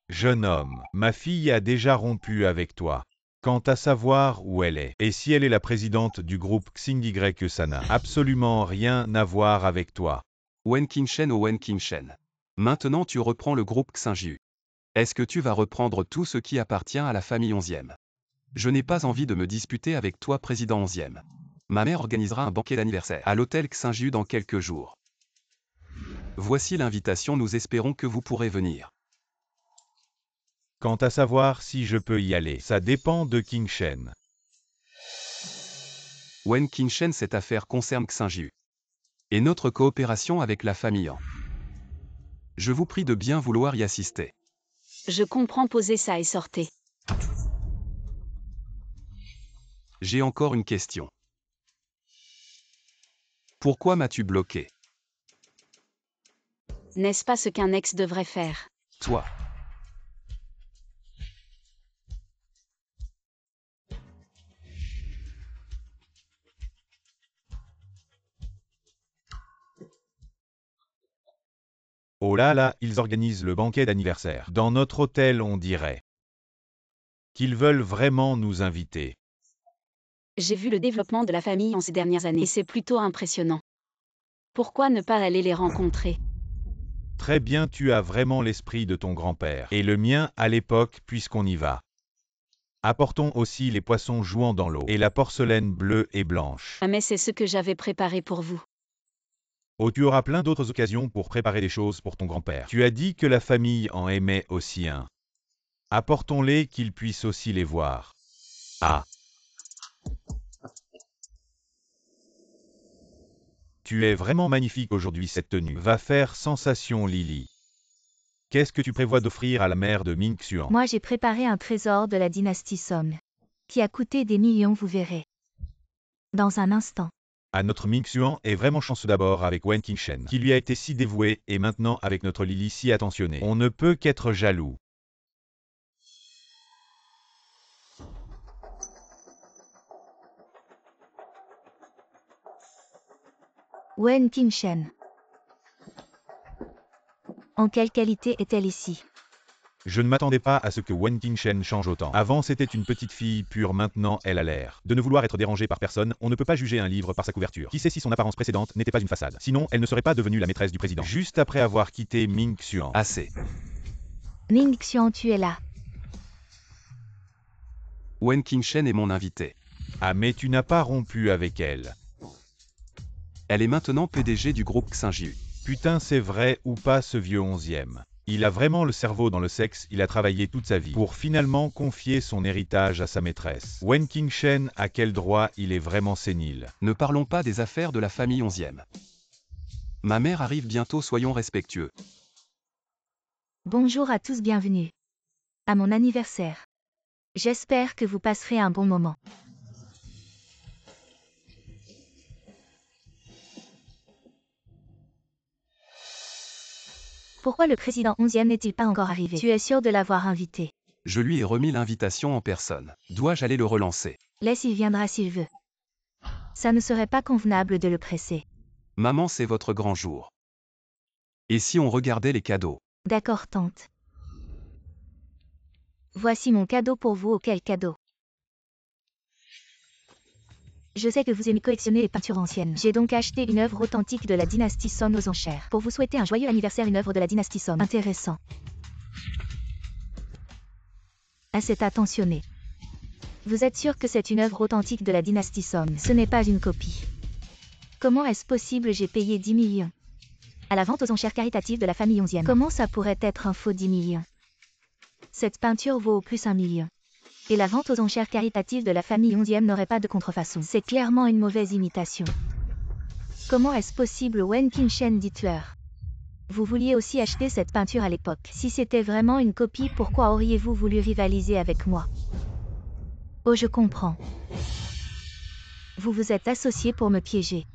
Jeune homme, ma fille a déjà rompu avec toi. Quant à savoir où elle est, et si elle est la présidente du groupe XingYe, ça n'a absolument rien à voir avec toi. Wen Qingshen, oh Wen Qingshen. Maintenant tu reprends le groupe Xingyu. Est-ce que tu vas reprendre tout ce qui appartient à la famille 11e? Je n'ai pas envie de me disputer avec toi, président 11e. Ma mère organisera un banquet d'anniversaire à l'hôtel Xingyu dans quelques jours. Voici l'invitation, nous espérons que vous pourrez venir. Quant à savoir si je peux y aller, ça dépend de King Shen. Wen Qingshen, cette affaire concerne Xingyu et notre coopération avec la famille Han. Je vous prie de bien vouloir y assister. Je comprends, posez ça et sortez. J'ai encore une question. Pourquoi m'as-tu bloqué? N'est-ce pas ce qu'un ex devrait faire? Toi. Oh là là, ils organisent le banquet d'anniversaire. Dans notre hôtel, on dirait qu'ils veulent vraiment nous inviter. J'ai vu le développement de la famille en ces dernières années et c'est plutôt impressionnant. Pourquoi ne pas aller les rencontrer? Très bien, tu as vraiment l'esprit de ton grand-père. Et le mien à l'époque, puisqu'on y va. Apportons aussi les poissons jouant dans l'eau et la porcelaine bleue et blanche. Ah, mais c'est ce que j'avais préparé pour vous. Oh, tu auras plein d'autres occasions pour préparer des choses pour ton grand-père. Tu as dit que la famille en aimait aussi un. Apportons-les qu'ils puissent aussi les voir. Ah. Tu es vraiment magnifique aujourd'hui, cette tenue va faire sensation, Lily. Qu'est-ce que tu prévois d'offrir à la mère de Ming Xuan? Moi j'ai préparé un trésor de la dynastie Song, qui a coûté des millions, vous verrez. Dans un instant. Ah, notre Ming Xuan est vraiment chanceux, d'abord avec Wen Qingshen, qui lui a été si dévoué, et maintenant avec notre Lily si attentionnée. On ne peut qu'être jaloux. Wen Qingshen. En quelle qualité est-elle ici? Je ne m'attendais pas à ce que Wen Qingshen change autant. Avant c'était une petite fille pure, maintenant elle a l'air de ne vouloir être dérangée par personne. On ne peut pas juger un livre par sa couverture. Qui sait si son apparence précédente n'était pas une façade? Sinon, elle ne serait pas devenue la maîtresse du président. Juste après avoir quitté Ming Xuan. Assez. Ming Xuan, tu es là. Wen Qingshen est mon invité. Ah, mais tu n'as pas rompu avec elle. Elle est maintenant PDG du groupe Xingyu. Putain, c'est vrai ou pas, ce vieux 11e? Il a vraiment le cerveau dans le sexe, il a travaillé toute sa vie pour finalement confier son héritage à sa maîtresse. Wen Qingshen, à quel droit il est vraiment sénile? Ne parlons pas des affaires de la famille 11e. Ma mère arrive bientôt, soyons respectueux. Bonjour à tous, bienvenue à mon anniversaire. J'espère que vous passerez un bon moment. Pourquoi le président 11e n'est-il pas encore arrivé? Tu es sûr de l'avoir invité? Je lui ai remis l'invitation en personne. Dois-je aller le relancer? Laisse, il viendra s'il veut. Ça ne serait pas convenable de le presser. Maman, c'est votre grand jour. Et si on regardait les cadeaux? D'accord, tante. Voici mon cadeau pour vous. Quel cadeau? Je sais que vous aimez collectionner les peintures anciennes. J'ai donc acheté une œuvre authentique de la dynastie Song aux enchères. Pour vous souhaiter un joyeux anniversaire, une œuvre de la dynastie Song. Intéressant. Assez attentionné. Vous êtes sûr que c'est une œuvre authentique de la dynastie Song? Ce n'est pas une copie. Comment est-ce possible? J'ai payé 10 millions. À la vente aux enchères caritatives de la famille 11e. Comment ça pourrait être un faux 10 millions? Cette peinture vaut au plus 1 million. Et la vente aux enchères caritatives de la famille 11e n'aurait pas de contrefaçon. C'est clairement une mauvaise imitation. Comment est-ce possible? Wen Qingshen, dites-leur. Vous vouliez aussi acheter cette peinture à l'époque. Si c'était vraiment une copie, pourquoi auriez-vous voulu rivaliser avec moi? Oh, je comprends. Vous vous êtes associé pour me piéger.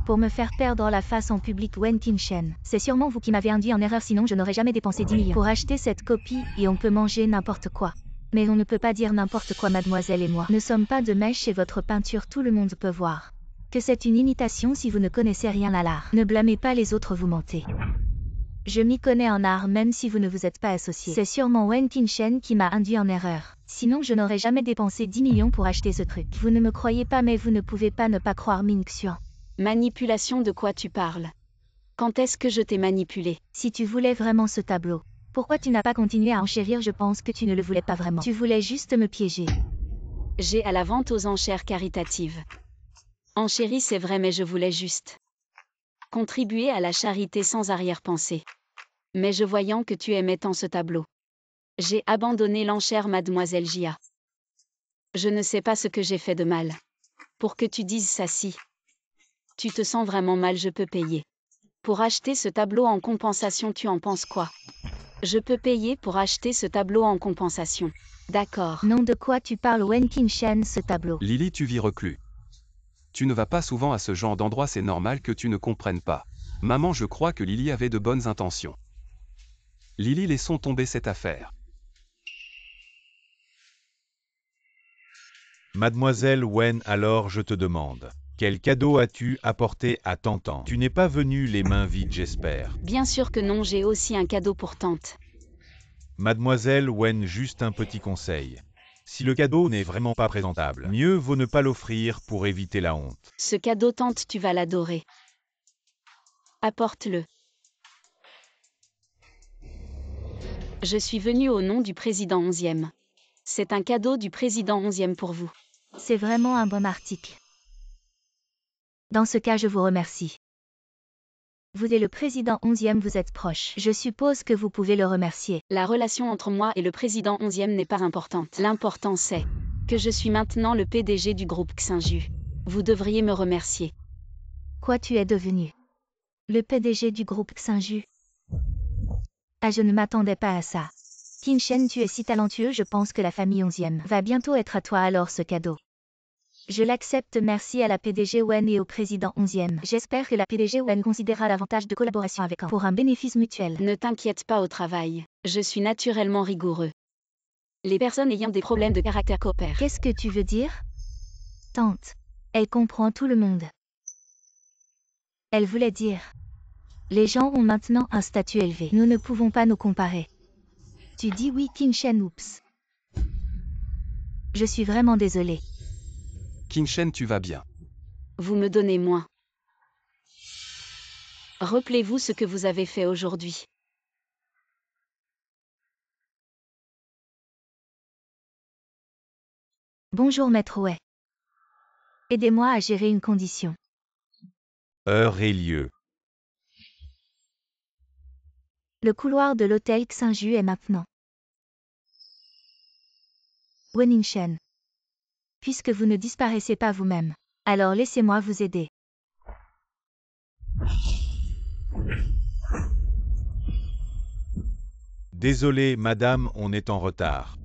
Pour me faire perdre la face en public. Wen Qingshen. C'est sûrement vous qui m'avez induit en erreur, sinon je n'aurais jamais dépensé 10 millions pour acheter cette copie, et on peut manger n'importe quoi. Mais on ne peut pas dire n'importe quoi, mademoiselle et moi. Ne sommes pas de mèche et votre peinture tout le monde peut voir que c'est une imitation si vous ne connaissez rien à l'art. Ne blâmez pas les autres, vous mentez. Je m'y connais en art même si vous ne vous êtes pas associé. C'est sûrement Wen Qingshen qui m'a induit en erreur. Sinon je n'aurais jamais dépensé 10 millions pour acheter ce truc. Vous ne me croyez pas, mais vous ne pouvez pas ne pas croire Ming Xuan. Manipulation, de quoi tu parles? Quand est-ce que je t'ai manipulé? Si tu voulais vraiment ce tableau, pourquoi tu n'as pas continué à enchérir? Je pense que tu ne le voulais pas vraiment. Tu voulais juste me piéger. J'ai à la vente aux enchères caritatives. Enchérie, c'est vrai, mais je voulais juste contribuer à la charité sans arrière-pensée. Mais je voyant que tu aimais tant ce tableau, j'ai abandonné l'enchère, mademoiselle Jia. Je ne sais pas ce que j'ai fait de mal pour que tu dises ça. Si tu te sens vraiment mal, je peux payer pour acheter ce tableau en compensation. Tu en penses quoi? Je peux payer pour acheter ce tableau en compensation. D'accord. Non, de quoi tu parles, Wen Qingshen? Ce tableau. Lily, tu vis reclus. Tu ne vas pas souvent à ce genre d'endroit, c'est normal que tu ne comprennes pas. Maman, je crois que Lily avait de bonnes intentions. Lily, laissons tomber cette affaire. Mademoiselle Wen, alors je te demande, quel cadeau as-tu apporté à Tantan? Tu n'es pas venue les mains vides, j'espère. Bien sûr que non, j'ai aussi un cadeau pour tante. Mademoiselle Wen, juste un petit conseil. Si le cadeau n'est vraiment pas présentable, mieux vaut ne pas l'offrir pour éviter la honte. Ce cadeau, tante, tu vas l'adorer. Apporte-le. Je suis venue au nom du président 11e. C'est un cadeau du président 11e pour vous. C'est vraiment un bon article. Dans ce cas, je vous remercie. Vous et le président 11e, vous êtes proches. Je suppose que vous pouvez le remercier. La relation entre moi et le président 11e n'est pas importante. L'important c'est que je suis maintenant le PDG du groupe Xinju. Vous devriez me remercier. Quoi, tu es devenu le PDG du groupe Xinju? Ah, je ne m'attendais pas à ça. Qingshen, tu es si talentueux, je pense que la famille 11e va bientôt être à toi, alors ce cadeau. Je l'accepte, merci à la PDG Wen et au président 11e. J'espère que la PDG Wen considérera l'avantage de collaboration avec un pour un bénéfice mutuel. Ne t'inquiète pas au travail. Je suis naturellement rigoureux. Les personnes ayant des problèmes de caractère coopèrent. Qu'est-ce que tu veux dire? Tante. Elle comprend tout le monde. Elle voulait dire. Les gens ont maintenant un statut élevé. Nous ne pouvons pas nous comparer. Tu dis oui, Qingshen, oups. Je suis vraiment désolée. Qingshen, tu vas bien. Vous me donnez moins. Rappelez-vous ce que vous avez fait aujourd'hui. Bonjour, maître Wei. Aidez-moi à gérer une condition. Heure et lieu. Le couloir de l'hôtel Xinju est maintenant. Wen Qingshen. Puisque vous ne disparaissez pas vous-même, alors laissez-moi vous aider. Désolé, madame, on est en retard.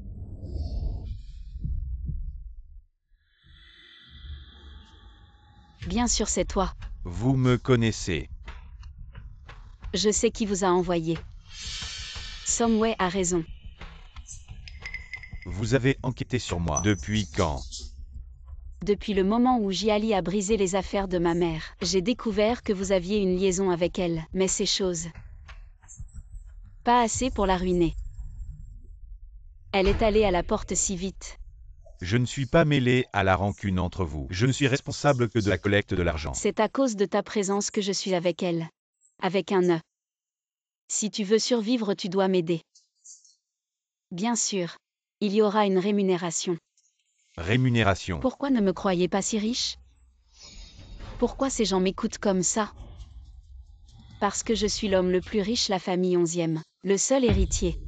Bien sûr, c'est toi. Vous me connaissez. Je sais qui vous a envoyé. Song Wei a raison. Vous avez enquêté sur moi. Depuis quand? Depuis le moment où Jiali a brisé les affaires de ma mère, j'ai découvert que vous aviez une liaison avec elle, mais c'est chose. Pas assez pour la ruiner. Elle est allée à la porte si vite. Je ne suis pas mêlé à la rancune entre vous. Je ne suis responsable que de la collecte de l'argent. C'est à cause de ta présence que je suis avec elle. Avec un E. Si tu veux survivre, tu dois m'aider. Bien sûr. Il y aura une rémunération. Rémunération. Pourquoi ne me croyez pas si riche? Pourquoi ces gens m'écoutent comme ça? Parce que je suis l'homme le plus riche, la famille 11e, le seul héritier.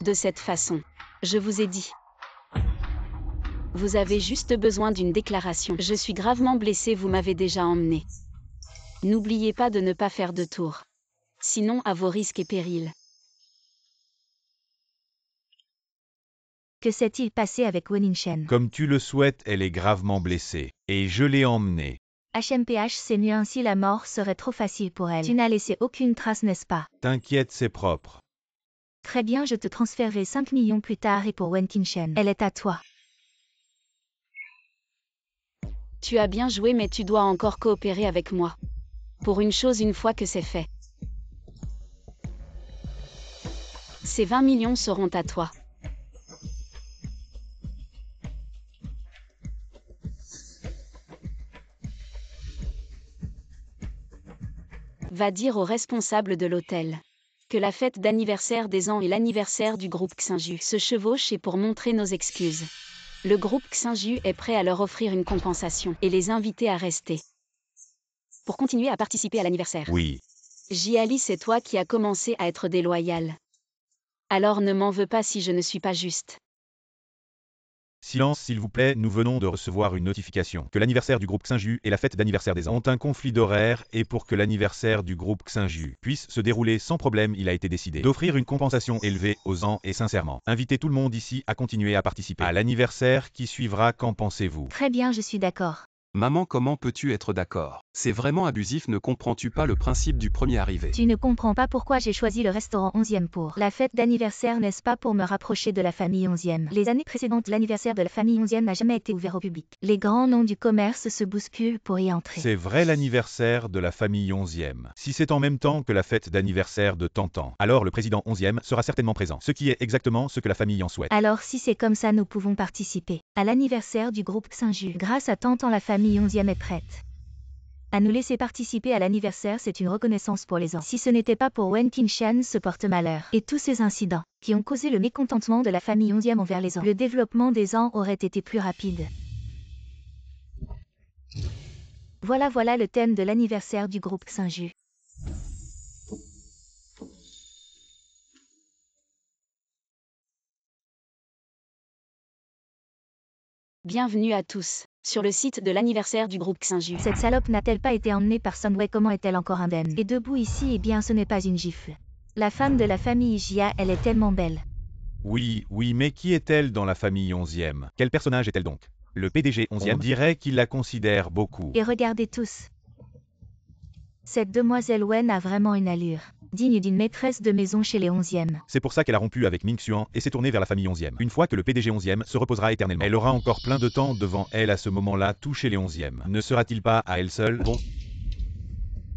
De cette façon, je vous ai dit. Vous avez juste besoin d'une déclaration. Je suis gravement blessé, vous m'avez déjà emmené. N'oubliez pas de ne pas faire de tour. Sinon à vos risques et périls. Que s'est-il passé avec Weningshen? Comme tu le souhaites, elle est gravement blessée. Et je l'ai emmenée. HMPH, c'est mieux ainsi, la mort serait trop facile pour elle. Tu n'as laissé aucune trace, n'est-ce pas? T'inquiète, c'est propre. Très bien, je te transférerai 5 millions plus tard et pour Weningshen, elle est à toi. Tu as bien joué, mais tu dois encore coopérer avec moi. Pour une chose, une fois que c'est fait. Ces 20 millions seront à toi. Va dire aux responsables de l'hôtel que la fête d'anniversaire des ans et l'anniversaire du groupe Xinju se chevauchent et pour montrer nos excuses. Le groupe Xinju est prêt à leur offrir une compensation et les inviter à rester. Pour continuer à participer à l'anniversaire. Oui. Jiali, c'est toi qui as commencé à être déloyal. Alors ne m'en veux pas si je ne suis pas juste. Silence s'il vous plaît, nous venons de recevoir une notification que l'anniversaire du groupe Xinju et la fête d'anniversaire des ans ont un conflit d'horaire et pour que l'anniversaire du groupe Xinju puisse se dérouler sans problème, il a été décidé d'offrir une compensation élevée aux ans et sincèrement. Invitez tout le monde ici à continuer à participer à l'anniversaire qui suivra, qu'en pensez-vous? Très bien, je suis d'accord. Maman, comment peux-tu être d'accord? C'est vraiment abusif, ne comprends-tu pas le principe du premier arrivé? Tu ne comprends pas pourquoi j'ai choisi le restaurant 11e pour la fête d'anniversaire, n'est-ce pas, pour me rapprocher de la famille 11e. Les années précédentes, l'anniversaire de la famille 11e n'a jamais été ouvert au public. Les grands noms du commerce se bousculent pour y entrer. C'est vrai, l'anniversaire de la famille 11e. Si c'est en même temps que la fête d'anniversaire de Tantan, alors le président 11e sera certainement présent, ce qui est exactement ce que la famille en souhaite. Alors si c'est comme ça, nous pouvons participer à l'anniversaire du groupe Xinju. Grâce à Tantan, la famille 11e est prête à nous laisser participer à l'anniversaire. C'est une reconnaissance pour les ans. Si ce n'était pas pour Weningshen, ce porte-malheur et tous ces incidents qui ont causé le mécontentement de la famille 11e envers les ans, le développement des ans aurait été plus rapide. Voilà le thème de l'anniversaire du groupe Xinju. Bienvenue à tous, sur le site de l'anniversaire du groupe Xinju. Cette salope n'a-t-elle pas été emmenée par Sunway? Comment est-elle encore indemne? Et debout ici, eh bien ce n'est pas une gifle. La femme de la famille Jia, elle est tellement belle. Oui, mais qui est-elle dans la famille 11e? Quel personnage est-elle donc? Le PDG 11e dirait qu'il la considère beaucoup. Et regardez tous. Cette demoiselle Wen a vraiment une allure digne d'une maîtresse de maison chez les 11e. C'est pour ça qu'elle a rompu avec Ming Xuan et s'est tournée vers la famille 11e. Une fois que le PDG 11e se reposera éternellement, elle aura encore plein de temps devant elle à ce moment-là, tout chez les 11e. Ne sera-t-il pas à elle seule? Bon.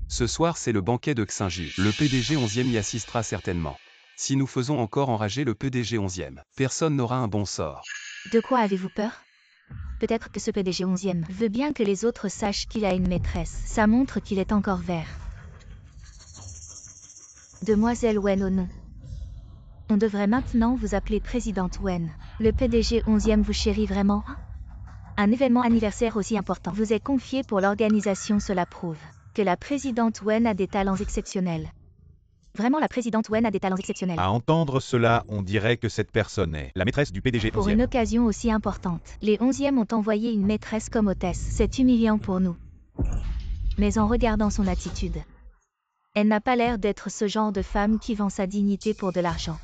Ce soir, c'est le banquet de Xinju. Le PDG 11e y assistera certainement. Si nous faisons encore enrager le PDG 11e, personne n'aura un bon sort. De quoi avez-vous peur? Peut-être que ce PDG 11e veut bien que les autres sachent qu'il a une maîtresse. Ça montre qu'il est encore vert. Demoiselle Wen, oh non. On devrait maintenant vous appeler Présidente Wen. Le PDG 11e vous chérit vraiment? Un événement anniversaire aussi important vous est confié pour l'organisation, cela prouve que la Présidente Wen a des talents exceptionnels. Vraiment, la Présidente Wen a des talents exceptionnels. À entendre cela, on dirait que cette personne est la maîtresse du PDG 11e. Pour une occasion aussi importante, les 11e ont envoyé une maîtresse comme hôtesse. C'est humiliant pour nous. Mais en regardant son attitude, elle n'a pas l'air d'être ce genre de femme qui vend sa dignité pour de l'argent.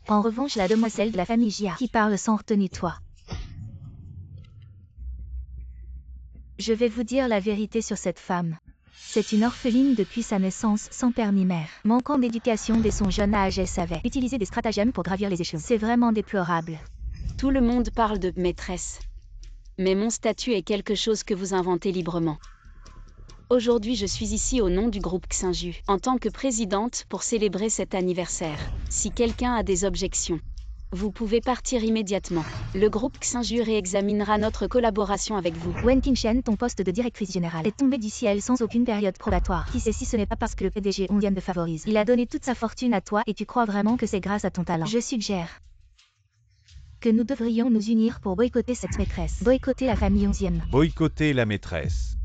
En revanche, la demoiselle de la famille Jia qui parle sans retenue, toi. Je vais vous dire la vérité sur cette femme. C'est une orpheline depuis sa naissance sans père ni mère. Manquant d'éducation dès son jeune âge, elle savait utiliser des stratagèmes pour gravir les échelons. C'est vraiment déplorable. Tout le monde parle de maîtresse. Mais mon statut est quelque chose que vous inventez librement. Aujourd'hui, je suis ici au nom du groupe Xinju, en tant que présidente pour célébrer cet anniversaire. Si quelqu'un a des objections, vous pouvez partir immédiatement. Le groupe Xinju réexaminera notre collaboration avec vous. Wen Qingshen, ton poste de directrice générale est tombé du ciel sans aucune période probatoire. Qui sait si ce n'est pas parce que le PDG onzième te favorise. Il a donné toute sa fortune à toi et tu crois vraiment que c'est grâce à ton talent. Je suggère que nous devrions nous unir pour boycotter cette maîtresse. Boycotter la famille onzième. Boycotter la maîtresse.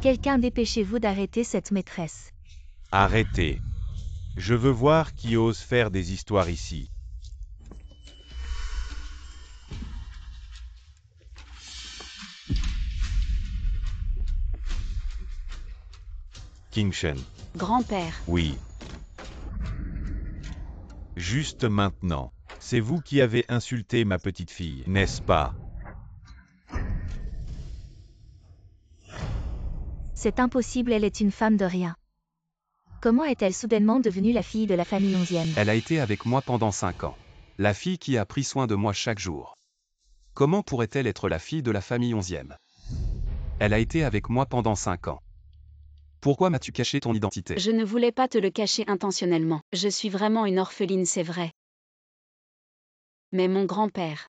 Quelqu'un dépêchez-vous d'arrêter cette maîtresse. Arrêtez. Je veux voir qui ose faire des histoires ici. Qingshen. Grand-père, Oui. Juste maintenant. C'est vous qui avez insulté ma petite fille, n'est-ce pas? C'est impossible, elle est une femme de rien. Comment est-elle soudainement devenue la fille de la famille onzième? Elle a été avec moi pendant 5 ans. La fille qui a pris soin de moi chaque jour. Comment pourrait-elle être la fille de la famille 11e? Elle a été avec moi pendant 5 ans. Pourquoi m'as-tu caché ton identité? je ne voulais pas te le cacher intentionnellement. Je suis vraiment une orpheline, c'est vrai. Mais mon grand-père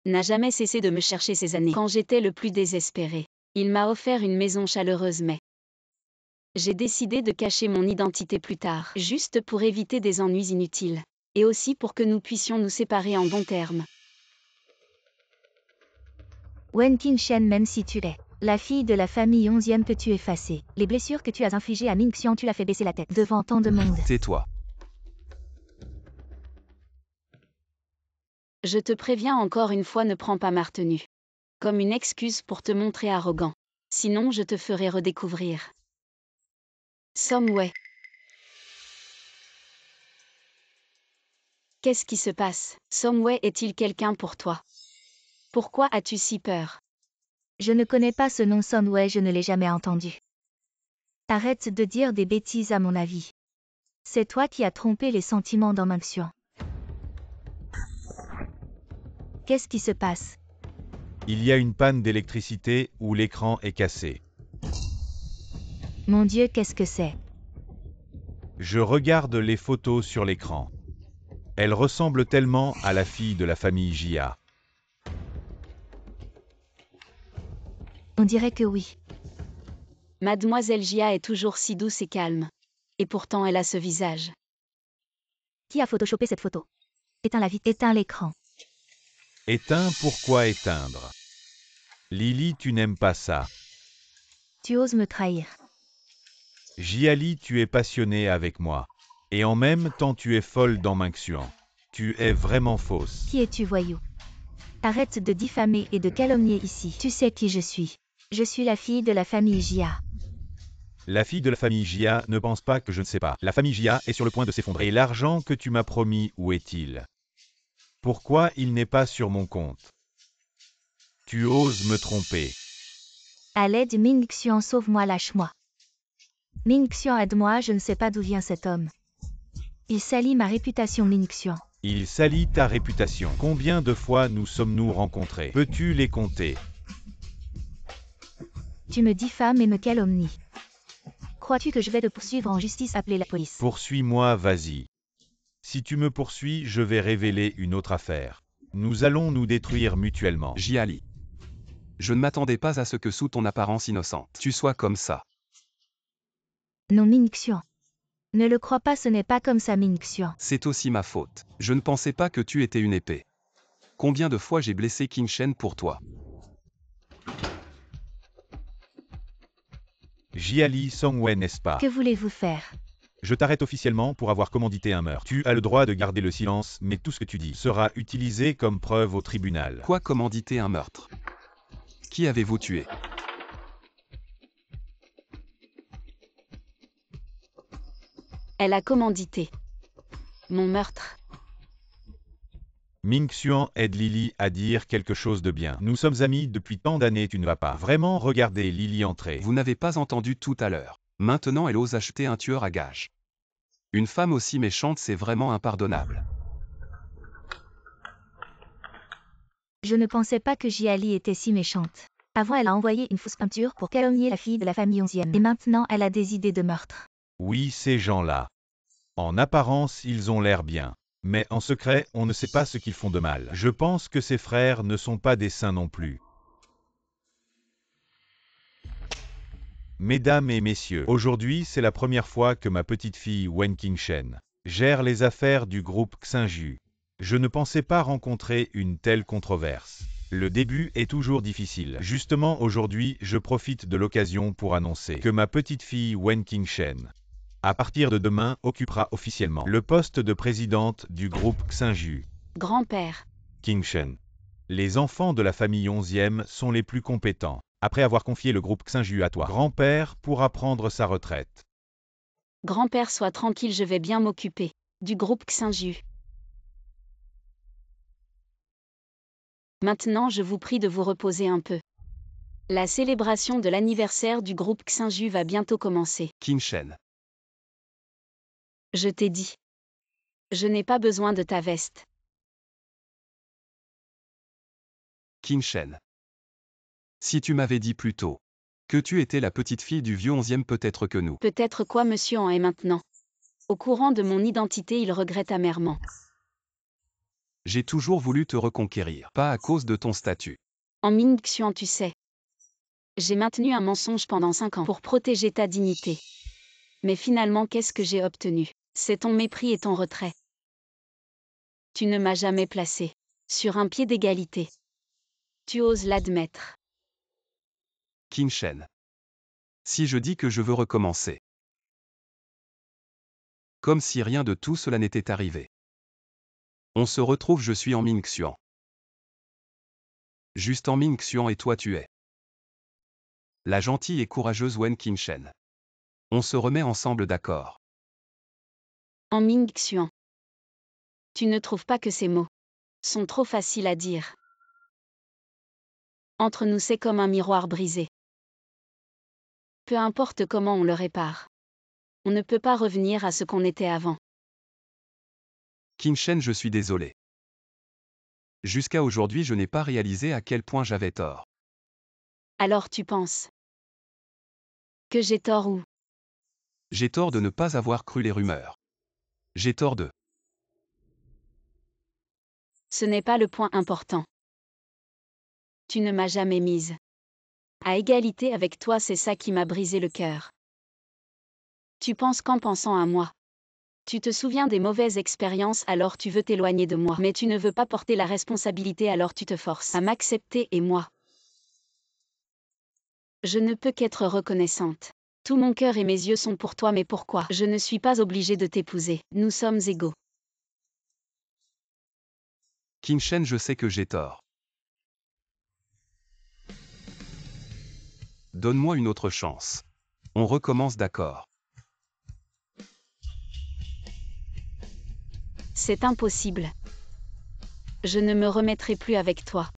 n'a jamais cessé de me chercher ces années. Quand j'étais le plus désespéré, il m'a offert une maison chaleureuse, mais j'ai décidé de cacher mon identité plus tard, juste pour éviter des ennuis inutiles. Et aussi pour que nous puissions nous séparer en bons termes. Wen Qingshen, même si tu es la fille de la famille onzième, peux-tu effacer les blessures que tu as infligées à Ming Xian? Tu l'as fait baisser la tête devant tant de monde. Tais-toi. Je te préviens encore une fois, ne prends pas ma retenue comme une excuse pour te montrer arrogant. Sinon je te ferai redécouvrir Somway. Qu'est-ce qui se passe? Somway est-il quelqu'un pour toi? Pourquoi as-tu si peur? Je ne connais pas ce nom Somway, je ne l'ai jamais entendu. Arrête de dire des bêtises à mon avis. C'est toi qui as trompé les sentiments dans Ming Xian. Qu'est-ce qui se passe? Il y a une panne d'électricité ou l'écran est cassé. Mon Dieu, qu'est-ce que c'est? Je regarde les photos sur l'écran. Elle ressemble tellement à la fille de la famille Jia. On dirait que oui. Mademoiselle Jia est toujours si douce et calme. Et pourtant elle a ce visage. Qui a photoshopé cette photo? Éteins la vitre, éteins l'écran. Éteins, pourquoi éteindre? Lily, tu n'aimes pas ça. Tu oses me trahir. Jiali, tu es passionnée avec moi. Et en même temps tu es folle dans Ming Xian. Tu es vraiment fausse. Qui es-tu, voyou? Arrête de diffamer et de calomnier ici. Tu sais qui je suis. Je suis la fille de la famille Jia. La fille de la famille Jia ne pense pas que je ne sais pas. La famille Jia est sur le point de s'effondrer. Et l'argent que tu m'as promis, où est-il? Pourquoi il n'est pas sur mon compte? Tu oses me tromper. À l'aide, Ming Xian, sauve-moi, lâche-moi. Ming Xian, aide-moi, je ne sais pas d'où vient cet homme. Il salit ma réputation, Ming Xian. Il salit ta réputation. Combien de fois nous sommes-nous rencontrés? Peux-tu les compter? Tu me diffames et me calomnies. Crois-tu que je vais te poursuivre en justice? Appeler la police. Poursuis-moi, vas-y. Si tu me poursuis, je vais révéler une autre affaire. Nous allons nous détruire mutuellement. Jiali. Je ne m'attendais pas à ce que sous ton apparence innocente, tu sois comme ça. Non, Ming Xian. Ne le crois pas, ce n'est pas comme ça, Ming Xian. C'est aussi ma faute. Je ne pensais pas que tu étais une épée. Combien de fois j'ai blessé Qingshen pour toi? Jiali Songwei, n'est-ce pas? Que voulez-vous faire? Je t'arrête officiellement pour avoir commandité un meurtre. Tu as le droit de garder le silence, mais tout ce que tu dis sera utilisé comme preuve au tribunal. Quoi, commanditer un meurtre? Qui avez-vous tué? Elle a commandité mon meurtre. Ming Xuan aide Lily à dire quelque chose de bien. Nous sommes amis depuis tant d'années, tu ne vas pas vraiment regarder Lily entrer. Vous n'avez pas entendu tout à l'heure. Maintenant elle ose acheter un tueur à gages. Une femme aussi méchante, c'est vraiment impardonnable. Je ne pensais pas que Jiali était si méchante. Avant, elle a envoyé une fausse peinture pour calomnier la fille de la famille 11e. Et maintenant, elle a des idées de meurtre. Oui, ces gens-là. En apparence, ils ont l'air bien. Mais en secret, on ne sait pas ce qu'ils font de mal. Je pense que ses frères ne sont pas des saints non plus. Mesdames et messieurs, aujourd'hui c'est la première fois que ma petite fille Wen Qingshen gère les affaires du groupe Xinju. Je ne pensais pas rencontrer une telle controverse. Le début est toujours difficile. Justement aujourd'hui, je profite de l'occasion pour annoncer que ma petite fille Wen Qingshen, à partir de demain, occupera officiellement le poste de présidente du groupe Xinju. Grand-père. Qingshen. Les enfants de la famille 11e sont les plus compétents. Après avoir confié le groupe Xinju à toi, grand-père pourra prendre sa retraite. Grand-père, sois tranquille, je vais bien m'occuper du groupe Xinju. Maintenant, je vous prie de vous reposer un peu. La célébration de l'anniversaire du groupe Xinju va bientôt commencer. Qingshen. Je t'ai dit. Je n'ai pas besoin de ta veste. Qingshen. Si tu m'avais dit plus tôt que tu étais la petite fille du vieux 11e, peut-être que nous. Peut-être quoi monsieur en est maintenant. Au courant de mon identité, il regrette amèrement. J'ai toujours voulu te reconquérir, pas à cause de ton statut. En Ming Xuan, tu sais. J'ai maintenu un mensonge pendant 5 ans pour protéger ta dignité. Mais finalement, qu'est-ce que j'ai obtenu? C'est ton mépris et ton retrait. Tu ne m'as jamais placé sur un pied d'égalité. Tu oses l'admettre. Qingshen. Si je dis que je veux recommencer. Comme si rien de tout cela n'était arrivé. On se retrouve, je suis en Ming Xuan. Juste en Ming Xuan et toi tu es la gentille et courageuse Wen Qingshen. On se remet ensemble, d'accord? En Ming Xuan. Tu ne trouves pas que ces mots sont trop faciles à dire? Entre nous, c'est comme un miroir brisé. Peu importe comment on le répare. On ne peut pas revenir à ce qu'on était avant. Qingshen, je suis désolé. Jusqu'à aujourd'hui, je n'ai pas réalisé à quel point j'avais tort. Alors tu penses que j'ai tort ou? J'ai tort de ne pas avoir cru les rumeurs. J'ai tort de... Ce n'est pas le point important. Tu ne m'as jamais mise à égalité avec toi, c'est ça qui m'a brisé le cœur. Tu penses qu'en pensant à moi, tu te souviens des mauvaises expériences, alors tu veux t'éloigner de moi. Mais tu ne veux pas porter la responsabilité, alors tu te forces à m'accepter, et moi, je ne peux qu'être reconnaissante. Tout mon cœur et mes yeux sont pour toi, mais pourquoi? Je ne suis pas obligée de t'épouser. Nous sommes égaux. Qingshen, je sais que j'ai tort. Donne-moi une autre chance. On recommence, d'accord? C'est impossible. Je ne me remettrai plus avec toi.